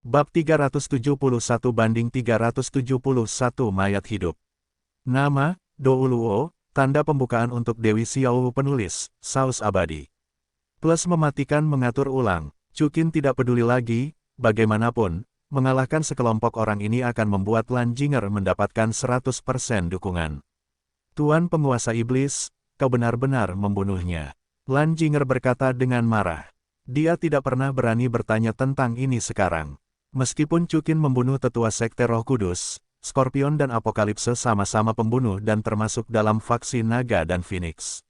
Bab 371 banding 371 mayat hidup. Nama, Douluo, tanda pembukaan untuk Dewi Xiao penulis, saus abadi. Plus mematikan mengatur ulang, Chukin tidak peduli lagi, bagaimanapun, mengalahkan sekelompok orang ini akan membuat Lan Jinger mendapatkan 100% dukungan. Tuan penguasa iblis, kau benar-benar membunuhnya. Lan Jinger berkata dengan marah. Dia tidak pernah berani bertanya tentang ini sekarang. Meskipun Chukin membunuh tetua Sekte Roh Kudus, Scorpion dan Apokalipse sama-sama pembunuh dan termasuk dalam faksi Naga dan Phoenix.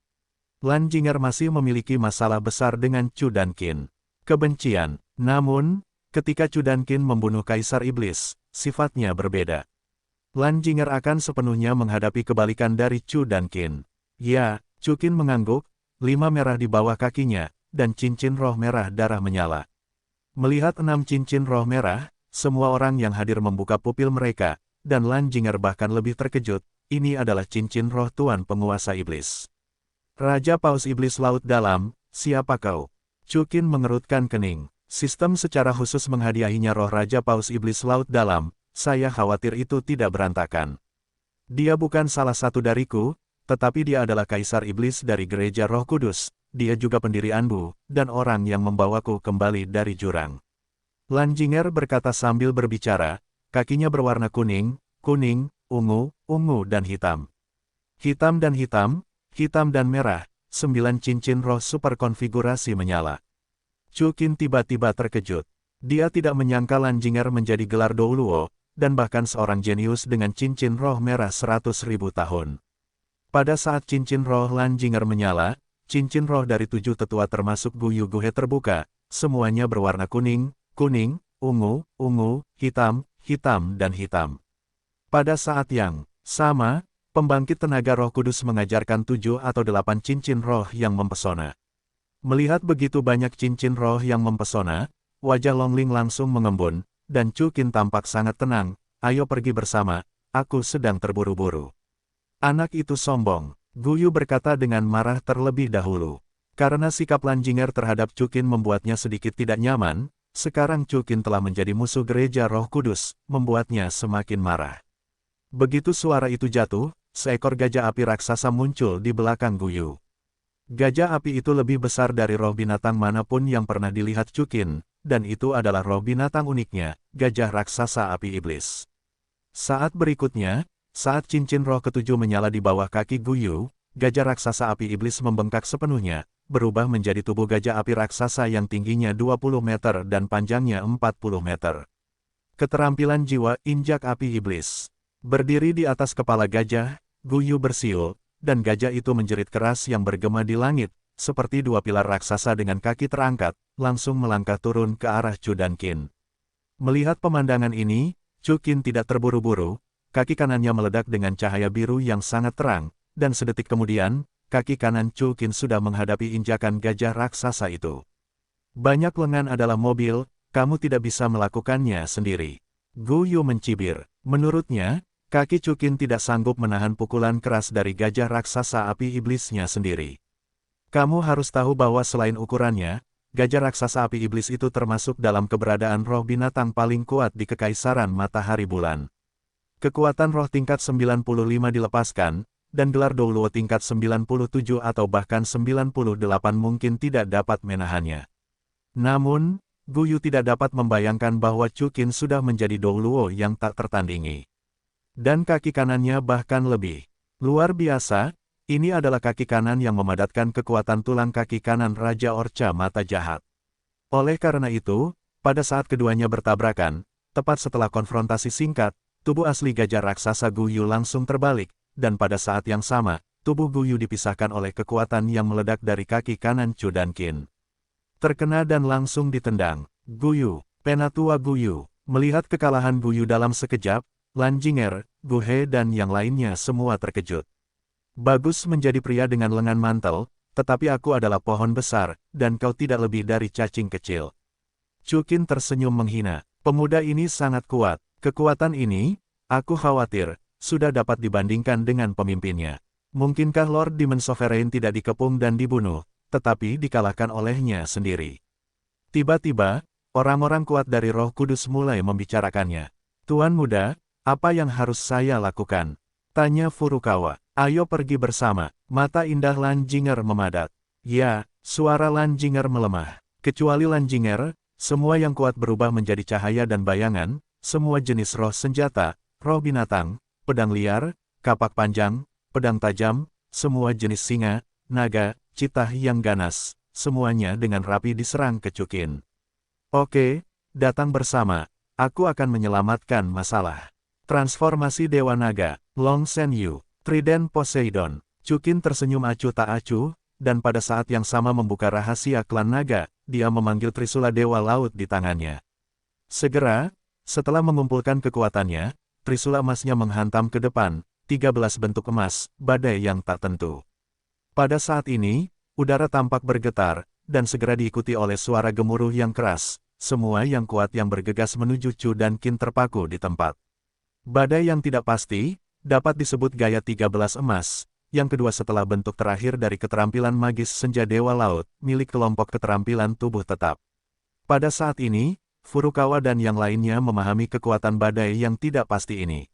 Lan Jinger masih memiliki masalah besar dengan Chu Dankin. Kebencian. Namun, ketika Chu Dankin membunuh Kaisar Iblis, sifatnya berbeda. Lan Jinger akan sepenuhnya menghadapi kebalikan dari Chu Dankin. Ya, Chukin mengangguk, 5 merah di bawah kakinya, dan cincin roh merah darah menyala. Melihat 6 cincin roh merah, semua orang yang hadir membuka pupil mereka, dan Lan Jinger bahkan lebih terkejut, ini adalah cincin roh Tuan Penguasa Iblis. Raja Paus Iblis Laut Dalam, siapa kau? Chukin mengerutkan kening. Sistem secara khusus menghadiahinya roh Raja Paus Iblis Laut Dalam, saya khawatir itu tidak berantakan. Dia bukan salah satu dariku, tetapi dia adalah Kaisar Iblis dari Gereja Roh Kudus. Dia juga pendiri Anbu, dan orang yang membawaku kembali dari jurang. Lan Jinger berkata sambil berbicara, kakinya berwarna kuning, ungu, dan hitam. Hitam dan hitam, hitam dan merah, 9 cincin roh super konfigurasi menyala. Chukin tiba-tiba terkejut. Dia tidak menyangka Lan Jinger menjadi gelar Douluo, dan bahkan seorang jenius dengan cincin roh merah 100.000 tahun. Pada saat cincin roh Lan Jinger menyala, cincin roh dari 7 tetua termasuk Guyu Guhe terbuka, semuanya berwarna kuning, ungu, hitam, dan hitam. Pada saat yang sama, pembangkit tenaga Roh Kudus mengajarkan 7 atau 8 cincin roh yang mempesona. Melihat begitu banyak cincin roh yang mempesona, wajah Longling langsung mengembun, dan Chukin tampak sangat tenang, ayo pergi bersama, aku sedang terburu-buru. Anak itu sombong. Guyu berkata dengan marah terlebih dahulu. Karena sikap Lan Jinger terhadap Chukin membuatnya sedikit tidak nyaman, sekarang Chukin telah menjadi musuh Gereja Roh Kudus, membuatnya semakin marah. Begitu suara itu jatuh, seekor gajah api raksasa muncul di belakang Guyu. Gajah api itu lebih besar dari roh binatang manapun yang pernah dilihat Chukin, dan itu adalah roh binatang uniknya, gajah raksasa api iblis. Saat berikutnya, saat cincin roh ketujuh menyala di bawah kaki Guyu, gajah raksasa api iblis membengkak sepenuhnya, berubah menjadi tubuh gajah api raksasa yang tingginya 20 meter dan panjangnya 40 meter. Keterampilan jiwa injak api iblis. Berdiri di atas kepala gajah, Guyu bersiul, dan gajah itu menjerit keras yang bergema di langit, seperti 2 pilar raksasa dengan kaki terangkat, langsung melangkah turun ke arah Chu Dankin. Melihat pemandangan ini, Chukin tidak terburu-buru. Kaki kanannya meledak dengan cahaya biru yang sangat terang, dan sedetik kemudian, kaki kanan Chukin sudah menghadapi injakan gajah raksasa itu. Banyak lengan adalah mobil, kamu tidak bisa melakukannya sendiri. Guyu mencibir. Menurutnya, kaki Chukin tidak sanggup menahan pukulan keras dari gajah raksasa api iblisnya sendiri. Kamu harus tahu bahwa selain ukurannya, gajah raksasa api iblis itu termasuk dalam keberadaan roh binatang paling kuat di Kekaisaran Matahari Bulan. Kekuatan roh tingkat 95 dilepaskan, dan gelar Douluo tingkat 97 atau bahkan 98 mungkin tidak dapat menahannya. Namun, Guyu tidak dapat membayangkan bahwa Chukin sudah menjadi Douluo yang tak tertandingi. Dan kaki kanannya bahkan lebih luar biasa, ini adalah kaki kanan yang memadatkan kekuatan tulang kaki kanan Raja Orca Mata Jahat. Oleh karena itu, pada saat keduanya bertabrakan, tepat setelah konfrontasi singkat, tubuh asli gajah raksasa Guyu langsung terbalik, dan pada saat yang sama, tubuh Guyu dipisahkan oleh kekuatan yang meledak dari kaki kanan Chu Dankin. Terkena dan langsung ditendang. Guyu, Penatua Guyu. Melihat kekalahan Guyu dalam sekejap, Lan Jinger, Guhe dan yang lainnya semua terkejut. Bagus menjadi pria dengan lengan mantel, tetapi aku adalah pohon besar, dan kau tidak lebih dari cacing kecil. Chukin tersenyum menghina. Pemuda ini sangat kuat. Kekuatan ini, aku khawatir, sudah dapat dibandingkan dengan pemimpinnya. Mungkinkah Lord Demon Sovereign tidak dikepung dan dibunuh, tetapi dikalahkan olehnya sendiri? Tiba-tiba, orang-orang kuat dari Roh Kudus mulai membicarakannya. Tuan muda, apa yang harus saya lakukan? Tanya Furukawa. Ayo pergi bersama. Mata indah Lanjinger memadat. Ya, suara Lanjinger melemah. Kecuali Lanjinger, semua yang kuat berubah menjadi cahaya dan bayangan, semua jenis roh senjata, roh binatang, pedang liar, kapak panjang, pedang tajam, semua jenis singa, naga, citah yang ganas, semuanya dengan rapi diserang ke Chukin. Oke, datang bersama. Aku akan menyelamatkan masalah. Transformasi Dewa Naga, Long Senyu, Trident Poseidon. Chukin tersenyum acuh tak acuh, dan pada saat yang sama membuka rahasia klan naga, dia memanggil Trisula Dewa Laut di tangannya. Segera, setelah mengumpulkan kekuatannya, Trisula emasnya menghantam ke depan, 13 bentuk emas, badai yang tak tentu. Pada saat ini, udara tampak bergetar, dan segera diikuti oleh suara gemuruh yang keras, semua yang kuat yang bergegas menuju Chu dan Qin terpaku di tempat. Badai yang tidak pasti, dapat disebut gaya 13 emas, yang kedua setelah bentuk terakhir dari keterampilan magis senja Dewa Laut, milik kelompok keterampilan tubuh tetap. Pada saat ini, Furukawa dan yang lainnya memahami kekuatan badai yang tidak pasti ini.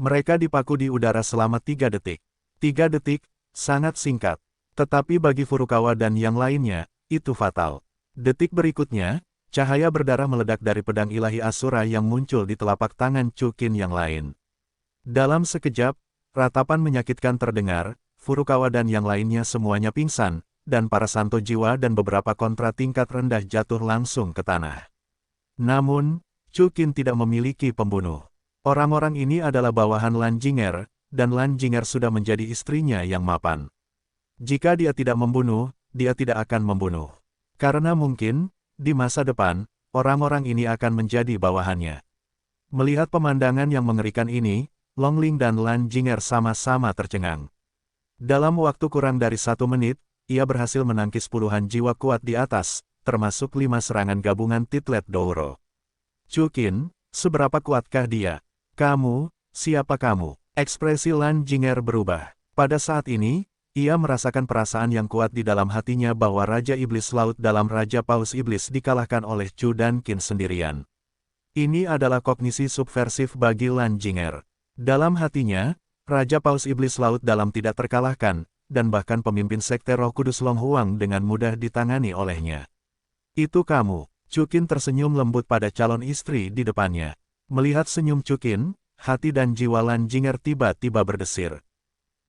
Mereka dipaku di udara selama 3 detik. 3 detik, sangat singkat. Tetapi bagi Furukawa dan yang lainnya, itu fatal. Detik berikutnya, cahaya berdarah meledak dari pedang ilahi Asura yang muncul di telapak tangan Chukin yang lain. Dalam sekejap, ratapan menyakitkan terdengar, Furukawa dan yang lainnya semuanya pingsan, dan para santo jiwa dan beberapa kontra tingkat rendah jatuh langsung ke tanah. Namun, Chukin tidak memiliki pembunuh. Orang-orang ini adalah bawahan Lanjinger, dan Lanjinger sudah menjadi istrinya yang mapan. Jika dia tidak membunuh, dia tidak akan membunuh. Karena mungkin, di masa depan, orang-orang ini akan menjadi bawahannya. Melihat pemandangan yang mengerikan ini, Longling dan Lanjinger sama-sama tercengang. Dalam waktu kurang dari 1 menit, ia berhasil menangkis puluhan jiwa kuat di atas, termasuk 5 serangan gabungan Titlet Douro. Chukin, seberapa kuatkah dia? Kamu, siapa kamu? Ekspresi Lanjinger berubah. Pada saat ini, ia merasakan perasaan yang kuat di dalam hatinya bahwa Raja Iblis Laut dalam Raja Paus Iblis dikalahkan oleh Chu dan Qin sendirian. Ini adalah kognisi subversif bagi Lanjinger. Dalam hatinya, Raja Paus Iblis Laut dalam tidak terkalahkan, dan bahkan pemimpin sekte Roh Kudus Long Huang dengan mudah ditangani olehnya. Itu kamu. Chukin tersenyum lembut pada calon istri di depannya. Melihat senyum Chukin, hati dan jiwa Lanjinger tiba-tiba berdesir.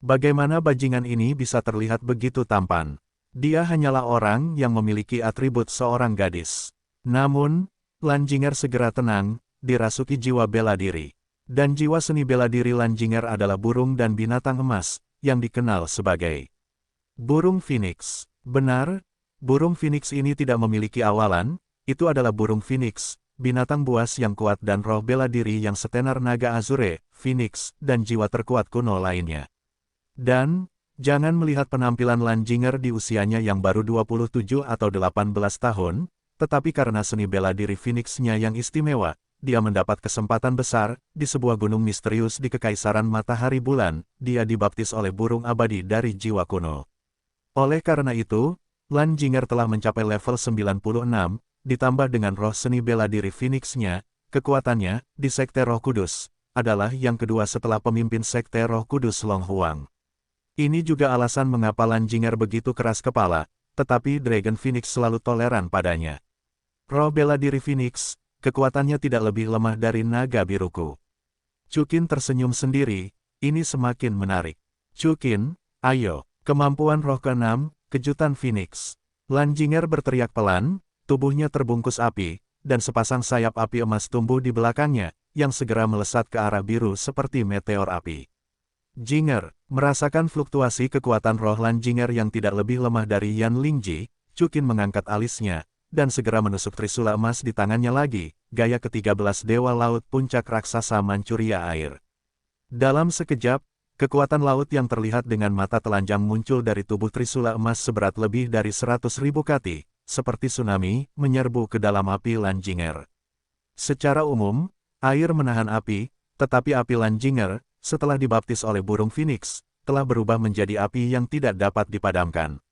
Bagaimana bajingan ini bisa terlihat begitu tampan? Dia hanyalah orang yang memiliki atribut seorang gadis. Namun, Lanjinger segera tenang, dirasuki jiwa bela diri. Dan jiwa seni bela diri Lanjinger adalah burung dan binatang emas, yang dikenal sebagai burung Phoenix. Benar, burung Phoenix ini tidak memiliki awalan, itu adalah burung Phoenix, binatang buas yang kuat dan roh bela diri yang setenar naga Azure, Phoenix, dan jiwa terkuat kuno lainnya. Dan, jangan melihat penampilan Lanjinger di usianya yang baru 27 atau 18 tahun, tetapi karena seni bela diri Phoenix-nya yang istimewa, dia mendapat kesempatan besar, di sebuah gunung misterius di Kekaisaran Matahari Bulan, dia dibaptis oleh burung abadi dari jiwa kuno. Oleh karena itu, Lanjinger telah mencapai level 96, ditambah dengan roh seni bela diri Phoenix-nya, kekuatannya, di Sekte Roh Kudus, adalah yang kedua setelah pemimpin Sekte Roh Kudus Long Huang. Ini juga alasan mengapa Lanjinger begitu keras kepala, tetapi Dragon Phoenix selalu toleran padanya. Roh bela diri Phoenix, kekuatannya tidak lebih lemah dari naga biruku. Chukin tersenyum sendiri, ini semakin menarik. Chukin, ayo, kemampuan roh ke-6, kejutan Phoenix. Lanjinger berteriak pelan, tubuhnya terbungkus api, dan sepasang sayap api emas tumbuh di belakangnya, yang segera melesat ke arah biru seperti meteor api. Jinger, merasakan fluktuasi kekuatan roh Lanjinger yang tidak lebih lemah dari Yan Lingji, Chukin mengangkat alisnya, dan segera menusuk trisula emas di tangannya lagi, gaya ke-13 Dewa Laut Puncak Raksasa Manchuria Air. Dalam sekejap, kekuatan laut yang terlihat dengan mata telanjang muncul dari tubuh trisula emas seberat lebih dari 100.000 kati, seperti tsunami, menyerbu ke dalam api Lanjinger. Secara umum, air menahan api, tetapi api Lanjinger, setelah dibaptis oleh burung Phoenix, telah berubah menjadi api yang tidak dapat dipadamkan.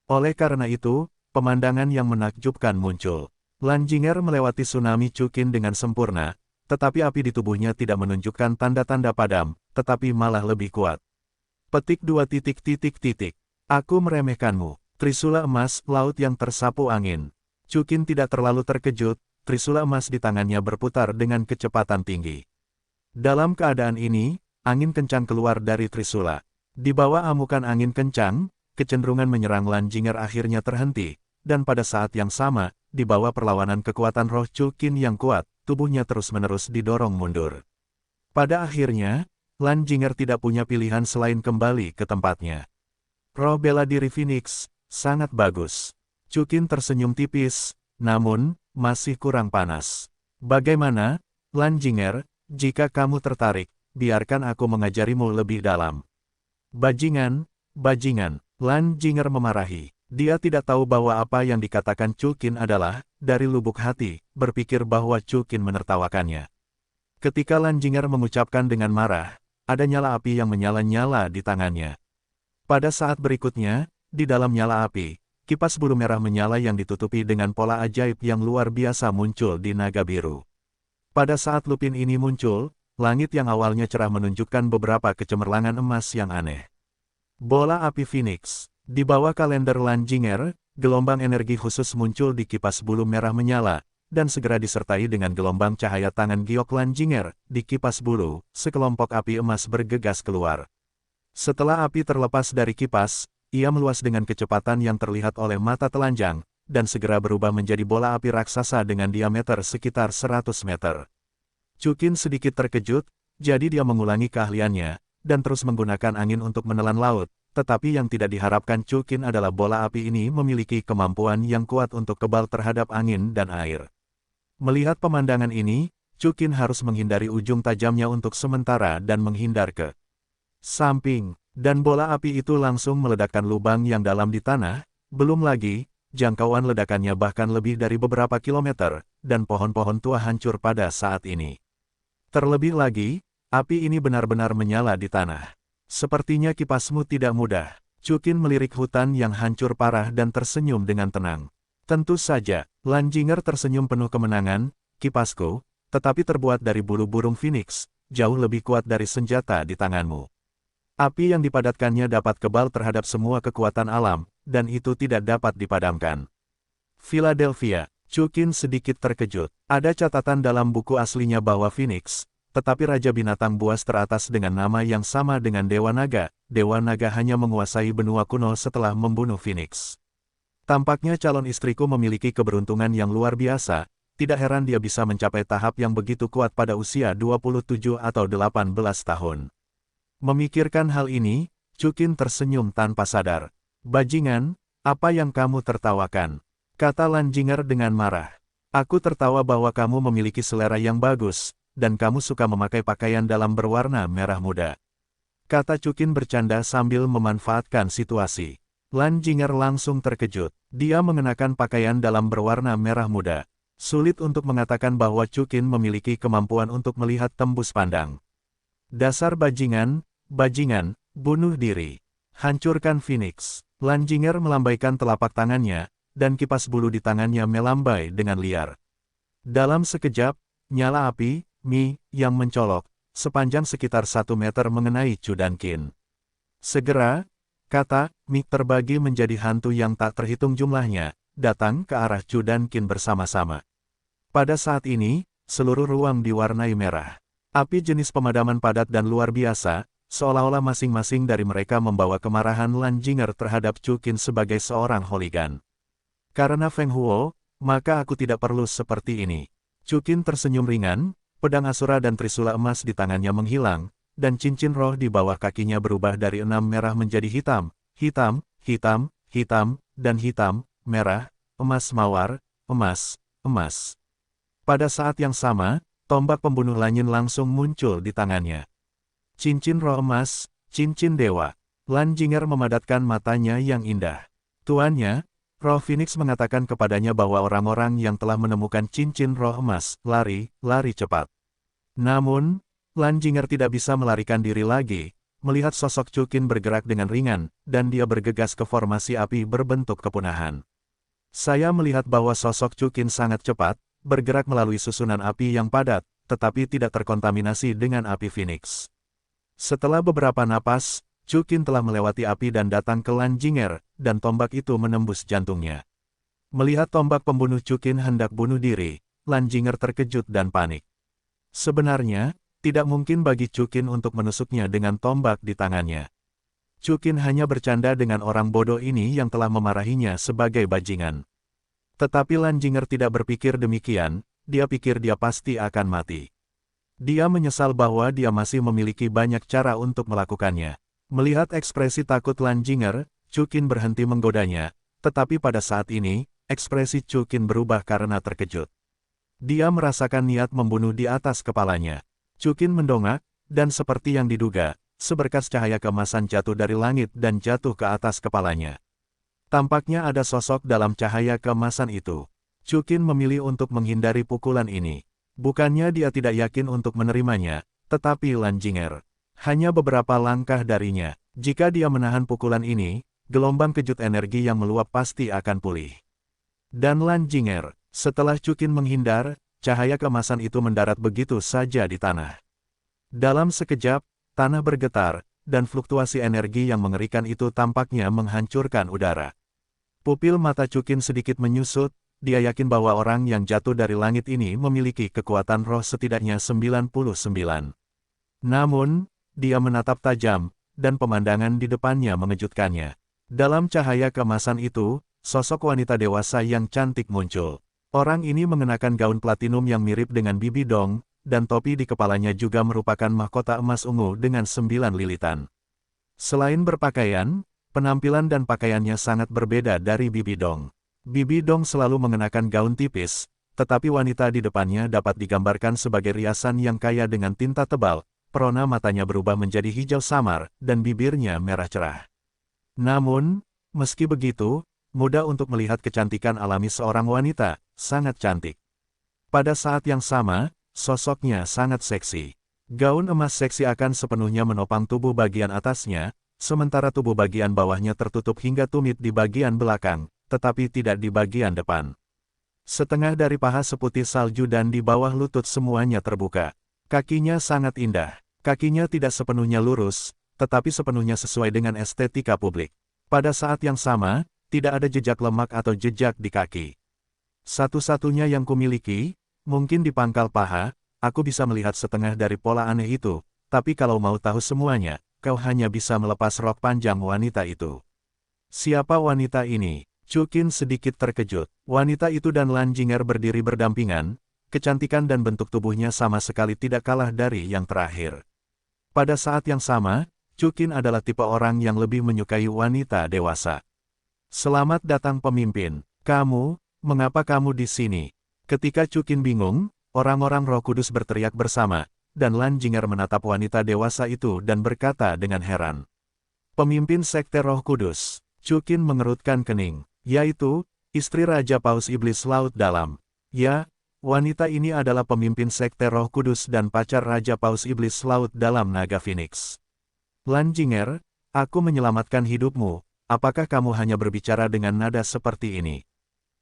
Oleh karena itu, pemandangan yang menakjubkan muncul. Lan Jinger melewati tsunami Chukin dengan sempurna, tetapi api di tubuhnya tidak menunjukkan tanda-tanda padam, tetapi malah lebih kuat. Petik 2 titik titik titik. Aku meremehkanmu. Trisula emas, laut yang tersapu angin. Chukin tidak terlalu terkejut, trisula emas di tangannya berputar dengan kecepatan tinggi. Dalam keadaan ini, angin kencang keluar dari trisula. Di bawah amukan angin kencang, kecenderungan menyerang Lan Jinger akhirnya terhenti, dan pada saat yang sama, di bawah perlawanan kekuatan roh Chukin yang kuat, tubuhnya terus-menerus didorong mundur. Pada akhirnya, Lan Jinger tidak punya pilihan selain kembali ke tempatnya. Roh bela diri Phoenix, sangat bagus. Chukin tersenyum tipis, namun, masih kurang panas. Bagaimana, Lan Jinger, jika kamu tertarik, biarkan aku mengajarimu lebih dalam. Bajingan, bajingan, Lan Jinger memarahi. Dia tidak tahu bahwa apa yang dikatakan Chukin adalah, dari lubuk hati, berpikir bahwa Chukin menertawakannya. Ketika Lan Jinger mengucapkan dengan marah, ada nyala api yang menyala-nyala di tangannya. Pada saat berikutnya, di dalam nyala api, kipas bulu merah menyala yang ditutupi dengan pola ajaib yang luar biasa muncul di naga biru. Pada saat lupin ini muncul, langit yang awalnya cerah menunjukkan beberapa kecemerlangan emas yang aneh. Bola api Phoenix. Di bawah kalender Lan Jinger, gelombang energi khusus muncul di kipas bulu merah menyala, dan segera disertai dengan gelombang cahaya tangan giok Lan Jinger. Di kipas bulu, sekelompok api emas bergegas keluar. Setelah api terlepas dari kipas, ia meluas dengan kecepatan yang terlihat oleh mata telanjang, dan segera berubah menjadi bola api raksasa dengan diameter sekitar 100 meter. Chukin sedikit terkejut, jadi dia mengulangi keahliannya, dan terus menggunakan angin untuk menelan laut. Tetapi yang tidak diharapkan Chukin adalah bola api ini memiliki kemampuan yang kuat untuk kebal terhadap angin dan air. Melihat pemandangan ini, Chukin harus menghindari ujung tajamnya untuk sementara dan menghindar ke samping, dan bola api itu langsung meledakkan lubang yang dalam di tanah. Belum lagi, jangkauan ledakannya bahkan lebih dari beberapa kilometer, dan pohon-pohon tua hancur pada saat ini. Terlebih lagi, api ini benar-benar menyala di tanah. Sepertinya kipasmu tidak mudah. Chukin melirik hutan yang hancur parah dan tersenyum dengan tenang. Tentu saja, Lan Jinger tersenyum penuh kemenangan, kipasku, tetapi terbuat dari bulu burung Phoenix, jauh lebih kuat dari senjata di tanganmu. Api yang dipadatkannya dapat kebal terhadap semua kekuatan alam, dan itu tidak dapat dipadamkan. Philadelphia, Chukin sedikit terkejut. Ada catatan dalam buku aslinya bahwa Phoenix, tetapi Raja Binatang Buas teratas dengan nama yang sama dengan Dewa Naga. Dewa Naga hanya menguasai benua kuno setelah membunuh Phoenix. Tampaknya calon istriku memiliki keberuntungan yang luar biasa, tidak heran dia bisa mencapai tahap yang begitu kuat pada usia 27 atau 18 tahun. Memikirkan hal ini, Chukin tersenyum tanpa sadar. Bajingan, apa yang kamu tertawakan? Kata Lan Jinger dengan marah. Aku tertawa bahwa kamu memiliki selera yang bagus, dan kamu suka memakai pakaian dalam berwarna merah muda. Kata Chukin bercanda sambil memanfaatkan situasi. Lan Jinger langsung terkejut. Dia mengenakan pakaian dalam berwarna merah muda. Sulit untuk mengatakan bahwa Chukin memiliki kemampuan untuk melihat tembus pandang. Dasar bajingan, bajingan, bunuh diri. Hancurkan Phoenix. Lan Jinger melambaikan telapak tangannya, dan kipas bulu di tangannya melambai dengan liar. Dalam sekejap, nyala api, yang mencolok, sepanjang sekitar 1 meter mengenai Chu Dankin. Segera, kata, terbagi menjadi hantu yang tak terhitung jumlahnya, datang ke arah Chu Dankin bersama-sama. Pada saat ini, seluruh ruang diwarnai merah. Api jenis pemadaman padat dan luar biasa, seolah-olah masing-masing dari mereka membawa kemarahan Lan Jinger terhadap Chukin sebagai seorang hooligan. Karena Feng Huo, maka aku tidak perlu seperti ini. Chukin tersenyum ringan. Pedang Asura dan trisula emas di tangannya menghilang, dan cincin roh di bawah kakinya berubah dari 6 merah menjadi hitam, hitam, hitam, hitam, dan hitam, merah, emas mawar, emas, emas. Pada saat yang sama, tombak pembunuh Lanyin langsung muncul di tangannya. Cincin roh emas, cincin dewa. Lan Jinger memadatkan matanya yang indah. Tuannya, Roh Phoenix mengatakan kepadanya bahwa orang-orang yang telah menemukan cincin roh emas, lari cepat. Namun, Lan Jinger tidak bisa melarikan diri lagi, melihat sosok Chukin bergerak dengan ringan, dan dia bergegas ke formasi api berbentuk kepunahan. Saya melihat bahwa sosok Chukin sangat cepat, bergerak melalui susunan api yang padat, tetapi tidak terkontaminasi dengan api Phoenix. Setelah beberapa napas, Chukin telah melewati api dan datang ke Lan Jinger, dan tombak itu menembus jantungnya. Melihat tombak pembunuh Chukin hendak bunuh diri, Lan Jinger terkejut dan panik. Sebenarnya, tidak mungkin bagi Chukin untuk menusuknya dengan tombak di tangannya. Chukin hanya bercanda dengan orang bodoh ini yang telah memarahinya sebagai bajingan. Tetapi Lan Jinger tidak berpikir demikian, dia pikir dia pasti akan mati. Dia menyesal bahwa dia masih memiliki banyak cara untuk melakukannya. Melihat ekspresi takut Lan Jinger, Chukin berhenti menggodanya, tetapi pada saat ini, ekspresi Chukin berubah karena terkejut. Dia merasakan niat membunuh di atas kepalanya. Chukin mendongak, dan seperti yang diduga, seberkas cahaya keemasan jatuh dari langit dan jatuh ke atas kepalanya. Tampaknya ada sosok dalam cahaya keemasan itu. Chukin memilih untuk menghindari pukulan ini. Bukannya dia tidak yakin untuk menerimanya, tetapi Lan Jinger hanya beberapa langkah darinya. Jika dia menahan pukulan ini, gelombang kejut energi yang meluap pasti akan pulih. Dan Lan Jinger, setelah Chukin menghindar, cahaya keemasan itu mendarat begitu saja di tanah. Dalam sekejap, tanah bergetar, dan fluktuasi energi yang mengerikan itu tampaknya menghancurkan udara. Pupil mata Chukin sedikit menyusut, dia yakin bahwa orang yang jatuh dari langit ini memiliki kekuatan roh setidaknya 99. Namun, dia menatap tajam, dan pemandangan di depannya mengejutkannya. Dalam cahaya keemasan itu, sosok wanita dewasa yang cantik muncul. Orang ini mengenakan gaun platinum yang mirip dengan Bibi Dong, dan topi di kepalanya juga merupakan mahkota emas ungu dengan 9 lilitan. Selain berpakaian, penampilan dan pakaiannya sangat berbeda dari Bibi Dong. Bibi Dong selalu mengenakan gaun tipis, tetapi wanita di depannya dapat digambarkan sebagai riasan yang kaya dengan tinta tebal, perona matanya berubah menjadi hijau samar, dan bibirnya merah cerah. Namun, meski begitu, mudah untuk melihat kecantikan alami seorang wanita, sangat cantik. Pada saat yang sama, sosoknya sangat seksi. Gaun emas seksi akan sepenuhnya menopang tubuh bagian atasnya, sementara tubuh bagian bawahnya tertutup hingga tumit di bagian belakang, tetapi tidak di bagian depan. Setengah dari paha seputih salju dan di bawah lutut semuanya terbuka. Kakinya sangat indah. Kakinya tidak sepenuhnya lurus, tetapi sepenuhnya sesuai dengan estetika publik. Pada saat yang sama, tidak ada jejak lemak atau jejak di kaki. Satu-satunya yang kumiliki, mungkin di pangkal paha, aku bisa melihat setengah dari pola aneh itu, tapi kalau mau tahu semuanya, kau hanya bisa melepas rok panjang wanita itu. Siapa wanita ini? Chukin sedikit terkejut. Wanita itu dan Lan Jinger berdiri berdampingan, kecantikan dan bentuk tubuhnya sama sekali tidak kalah dari yang terakhir. Pada saat yang sama, Chukin adalah tipe orang yang lebih menyukai wanita dewasa. Selamat datang pemimpin. Mengapa kamu di sini? Ketika Chukin bingung, orang-orang Roh Kudus berteriak bersama, dan Lan Jinger menatap wanita dewasa itu dan berkata dengan heran. Pemimpin Sekte Roh Kudus. Chukin mengerutkan kening, yaitu, istri Raja Paus Iblis Laut Dalam. Ya, wanita ini adalah pemimpin Sekte Roh Kudus dan pacar Raja Paus Iblis Laut Dalam Naga Phoenix. Lan Jinger, aku menyelamatkan hidupmu, apakah kamu hanya berbicara dengan nada seperti ini?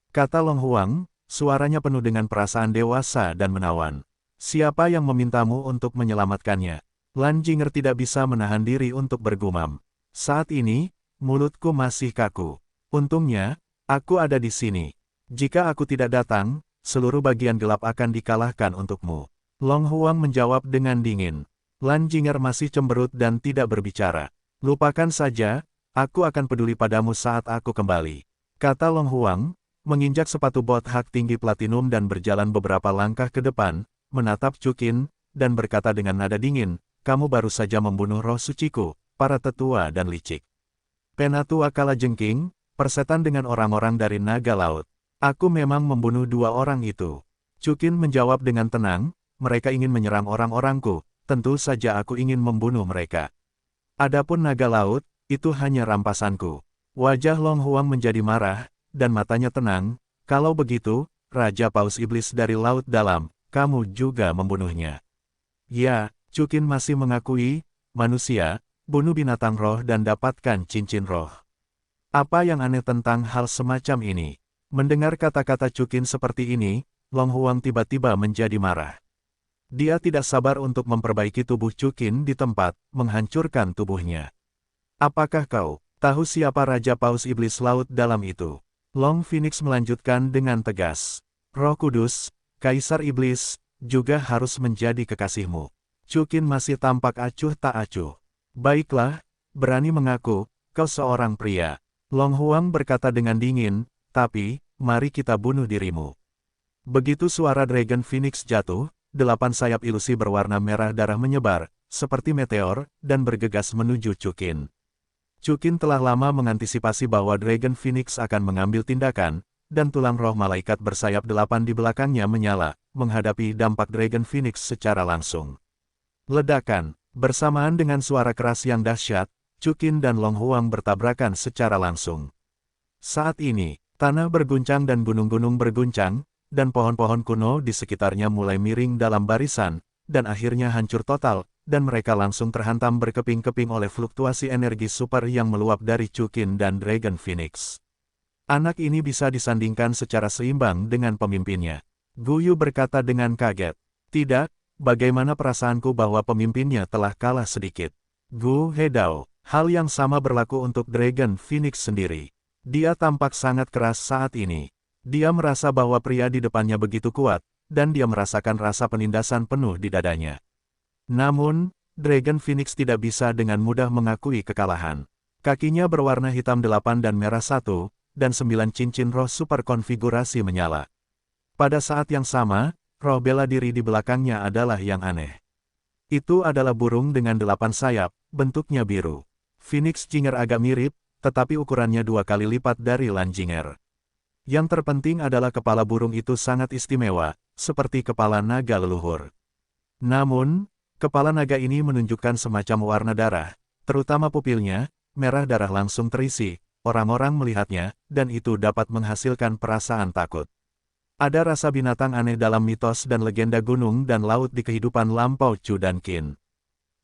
Kata Long Huang, suaranya penuh dengan perasaan dewasa dan menawan. Siapa yang memintamu untuk menyelamatkannya? Lan Jinger tidak bisa menahan diri untuk bergumam. Saat ini, mulutku masih kaku. Untungnya, aku ada di sini. Jika aku tidak datang, seluruh bagian gelap akan dikalahkan untukmu. Long Huang menjawab dengan dingin. Lan Jinger masih cemberut dan tidak berbicara. Lupakan saja, aku akan peduli padamu saat aku kembali. Kata Long Huang, menginjak sepatu bot hak tinggi platinum dan berjalan beberapa langkah ke depan, menatap Chukin, dan berkata dengan nada dingin, kamu baru saja membunuh roh suciku, para tetua dan licik. Penatua Kalajengking, persetan dengan orang-orang dari naga laut. Aku memang membunuh dua orang itu. Chukin menjawab dengan tenang, mereka ingin menyerang orang-orangku, tentu saja aku ingin membunuh mereka. Adapun naga laut, itu hanya rampasanku. Wajah Long Huang menjadi marah, dan matanya tenang, kalau begitu, Raja Paus Iblis dari Laut Dalam, kamu juga membunuhnya. Ya, Chukin masih mengakui, manusia, bunuh binatang roh dan dapatkan cincin roh. Apa yang aneh tentang hal semacam ini? Mendengar kata-kata Chukin seperti ini, Long Huang tiba-tiba menjadi marah. Dia tidak sabar untuk memperbaiki tubuh Chukin di tempat, menghancurkan tubuhnya. Apakah kau tahu siapa Raja Paus Iblis Laut dalam itu? Long Phoenix melanjutkan dengan tegas. Roh Kudus, Kaisar Iblis, juga harus menjadi kekasihmu. Chukin masih tampak acuh tak acuh. Baiklah, berani mengaku, kau seorang pria. Long Huang berkata dengan dingin, tapi, mari kita bunuh dirimu. Begitu suara Dragon Phoenix jatuh, 8 sayap ilusi berwarna merah darah menyebar, seperti meteor, dan bergegas menuju Chukin. Chukin telah lama mengantisipasi bahwa Dragon Phoenix akan mengambil tindakan, dan tulang roh malaikat bersayap 8 di belakangnya menyala, menghadapi dampak Dragon Phoenix secara langsung. Ledakan, bersamaan dengan suara keras yang dahsyat, Chukin dan Long Huang bertabrakan secara langsung. Saat ini, tanah berguncang dan gunung-gunung berguncang, dan pohon-pohon kuno di sekitarnya mulai miring dalam barisan, dan akhirnya hancur total, dan mereka langsung terhantam berkeping-keping oleh fluktuasi energi super yang meluap dari Chukin dan Dragon Phoenix. Anak ini bisa disandingkan secara seimbang dengan pemimpinnya. Guyu berkata dengan kaget. Tidak, bagaimana perasaanku bahwa pemimpinnya telah kalah sedikit. Gu Hedao, hal yang sama berlaku untuk Dragon Phoenix sendiri. Dia tampak sangat keras saat ini. Dia merasa bahwa pria di depannya begitu kuat, dan dia merasakan rasa penindasan penuh di dadanya. Namun, Dragon Phoenix tidak bisa dengan mudah mengakui kekalahan. Kakinya berwarna hitam 8 dan merah 1, dan 9 cincin roh super konfigurasi menyala. Pada saat yang sama, roh bela diri di belakangnya adalah yang aneh. Itu adalah burung dengan 8 sayap, bentuknya biru. Phoenix Jinger agak mirip, tetapi ukurannya 2 kali lipat dari Lan Jinger. Yang terpenting adalah kepala burung itu sangat istimewa, seperti kepala naga leluhur. Namun, kepala naga ini menunjukkan semacam warna darah, terutama pupilnya, merah darah langsung terisi, orang-orang melihatnya, dan itu dapat menghasilkan perasaan takut. Ada rasa binatang aneh dalam mitos dan legenda gunung dan laut di kehidupan lampau Chu dan Qin.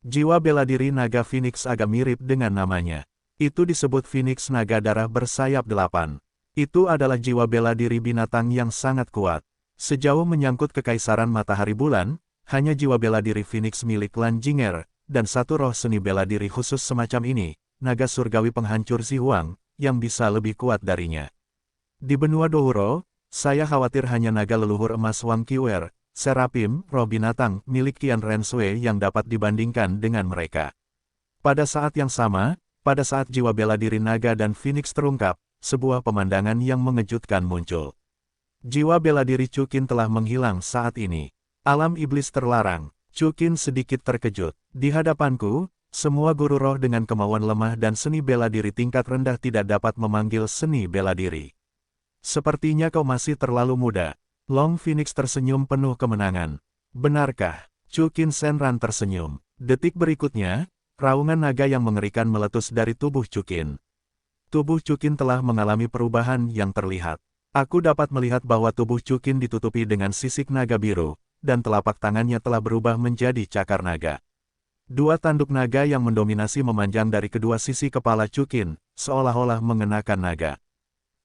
Jiwa bela diri naga Phoenix agak mirip dengan namanya. Itu disebut Phoenix naga darah bersayap 8. Itu adalah jiwa bela diri binatang yang sangat kuat. Sejauh menyangkut kekaisaran matahari bulan, hanya jiwa bela diri Phoenix milik Lan Jinger, dan satu roh seni bela diri khusus semacam ini, naga surgawi penghancur Zihuang, yang bisa lebih kuat darinya. Di benua Dohuro, saya khawatir hanya naga leluhur emas Wang Qiwer, Serapim, roh binatang, milik Qian Rensui yang dapat dibandingkan dengan mereka. Pada saat yang sama, pada saat jiwa bela diri naga dan Phoenix terungkap, sebuah pemandangan yang mengejutkan muncul. Jiwa bela diri Chukin telah menghilang saat ini. Alam iblis terlarang. Chukin sedikit terkejut. Di hadapanku, semua guru roh dengan kemauan lemah dan seni bela diri tingkat rendah tidak dapat memanggil seni bela diri. Sepertinya kau masih terlalu muda. Long Phoenix tersenyum penuh kemenangan. Benarkah? Chukin Senran tersenyum. Detik berikutnya, raungan naga yang mengerikan meletus dari tubuh Chukin. Tubuh Chukin telah mengalami perubahan yang terlihat. Aku dapat melihat bahwa tubuh Chukin ditutupi dengan sisik naga biru, dan telapak tangannya telah berubah menjadi cakar naga. 2 tanduk naga yang mendominasi memanjang dari kedua sisi kepala Chukin, seolah-olah mengenakan naga.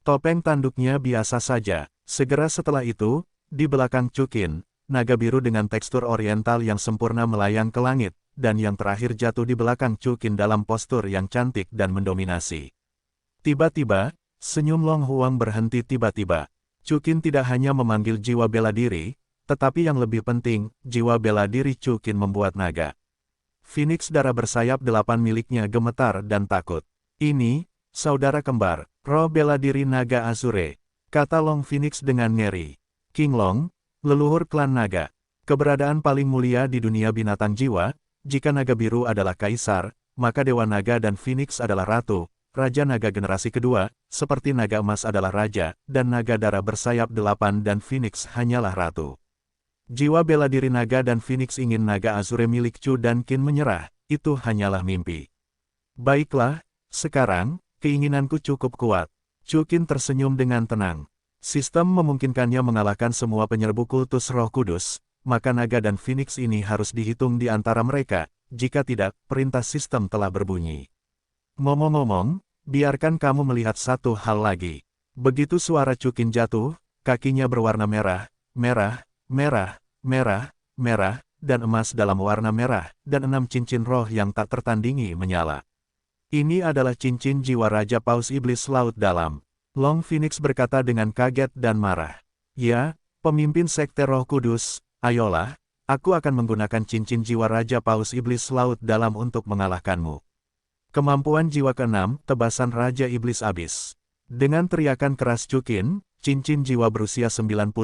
Topeng tanduknya biasa saja. Segera setelah itu, di belakang Chukin, naga biru dengan tekstur oriental yang sempurna melayang ke langit, dan yang terakhir jatuh di belakang Chukin dalam postur yang cantik dan mendominasi. Tiba-tiba, senyum Long Huang berhenti tiba-tiba. Chukin tidak hanya memanggil jiwa bela diri, tetapi yang lebih penting, jiwa bela diri Chukin membuat naga Phoenix darah bersayap 8 miliknya gemetar dan takut. Ini, saudara kembar, roh bela diri naga Azure, kata Long Phoenix dengan ngeri. King Long, leluhur klan naga, keberadaan paling mulia di dunia binatang jiwa. Jika naga biru adalah kaisar, maka dewa naga dan Phoenix adalah ratu, raja naga generasi kedua, seperti naga emas adalah raja, dan naga darah bersayap 8 dan Phoenix hanyalah ratu. Jiwa bela diri naga dan Phoenix ingin naga Azure milik Chu dan Qin menyerah, itu hanyalah mimpi. Baiklah, sekarang, keinginanku cukup kuat. Chu Qin tersenyum dengan tenang. Sistem memungkinkannya mengalahkan semua penyerbu kultus roh kudus, maka naga dan Phoenix ini harus dihitung di antara mereka, jika tidak, perintah sistem telah berbunyi. Ngomong-ngomong, biarkan kamu melihat satu hal lagi. Begitu suara Cukin jatuh, kakinya berwarna merah, merah, merah, merah, merah, dan emas dalam warna merah, dan 6 cincin roh yang tak tertandingi menyala. Ini adalah cincin jiwa Raja Paus Iblis Laut Dalam. Long Phoenix berkata dengan kaget dan marah. Ya, pemimpin Sekte Roh Kudus, ayolah, aku akan menggunakan cincin jiwa Raja Paus Iblis Laut Dalam untuk mengalahkanmu. Kemampuan jiwa ke-6, tebasan Raja Iblis Abis. Dengan teriakan keras Cukin, cincin jiwa berusia 99.000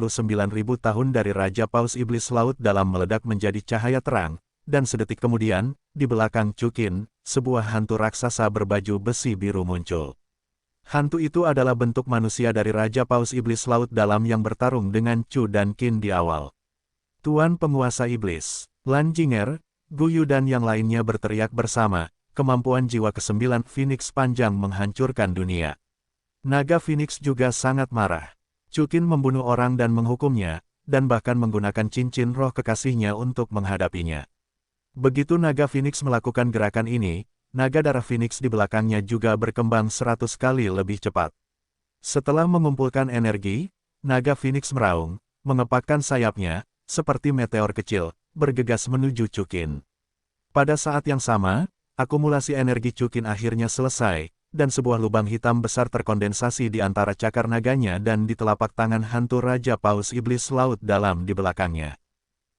tahun dari Raja Paus Iblis Laut Dalam meledak menjadi cahaya terang, dan sedetik kemudian, di belakang Cukin, sebuah hantu raksasa berbaju besi biru muncul. Hantu itu adalah bentuk manusia dari Raja Paus Iblis Laut Dalam yang bertarung dengan Chu dan Qin di awal. Tuan penguasa iblis, Lan Jinger, Guyu dan yang lainnya berteriak bersama, kemampuan jiwa ke-9 Phoenix panjang menghancurkan dunia. Naga Phoenix juga sangat marah. Cukin membunuh orang dan menghukumnya, dan bahkan menggunakan cincin roh kekasihnya untuk menghadapinya. Begitu Naga Phoenix melakukan gerakan ini, naga darah Phoenix di belakangnya juga berkembang 100 kali lebih cepat. Setelah mengumpulkan energi, Naga Phoenix meraung, mengepakkan sayapnya, seperti meteor kecil, bergegas menuju Cukin. Pada saat yang sama, akumulasi energi Cukin akhirnya selesai, dan sebuah lubang hitam besar terkondensasi di antara cakar naganya dan di telapak tangan hantu Raja Paus Iblis Laut Dalam di belakangnya.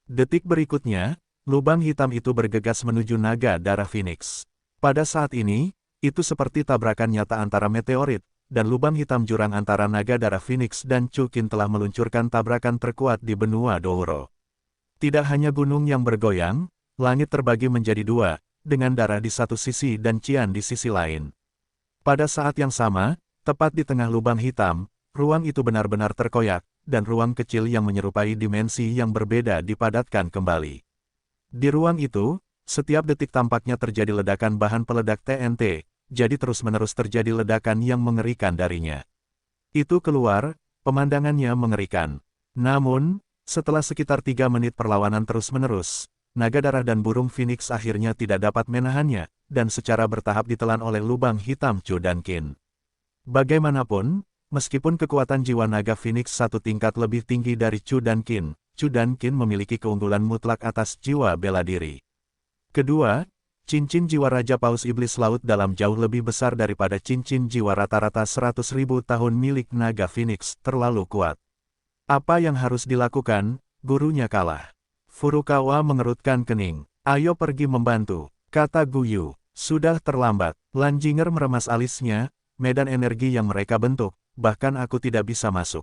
Detik berikutnya, lubang hitam itu bergegas menuju naga darah Phoenix. Pada saat ini, itu seperti tabrakan nyata antara meteorit, dan lubang hitam jurang antara naga darah Phoenix dan Cukin telah meluncurkan tabrakan terkuat di benua Douro. Tidak hanya gunung yang bergoyang, langit terbagi menjadi dua, dengan darah di satu sisi dan cian di sisi lain. Pada saat yang sama, tepat di tengah lubang hitam, ruang itu benar-benar terkoyak, dan ruang kecil yang menyerupai dimensi yang berbeda dipadatkan kembali. Di ruang itu, setiap detik tampaknya terjadi ledakan bahan peledak TNT, jadi terus-menerus terjadi ledakan yang mengerikan darinya. Itu keluar, pemandangannya mengerikan. Namun, setelah sekitar 3 menit perlawanan terus-menerus, naga darah dan burung Phoenix akhirnya tidak dapat menahannya, dan secara bertahap ditelan oleh lubang hitam Chu dan Qin. Bagaimanapun, meskipun kekuatan jiwa naga Phoenix satu tingkat lebih tinggi dari Chu dan Qin memiliki keunggulan mutlak atas jiwa bela diri. Kedua, cincin jiwa Raja Paus Iblis Laut Dalam jauh lebih besar daripada cincin jiwa rata-rata 100.000 tahun milik naga Phoenix, terlalu kuat. Apa yang harus dilakukan? Gurunya kalah. Furukawa mengerutkan kening. Ayo pergi membantu, kata Guyu. Sudah terlambat. Lan Jinger meremas alisnya, medan energi yang mereka bentuk, bahkan aku tidak bisa masuk.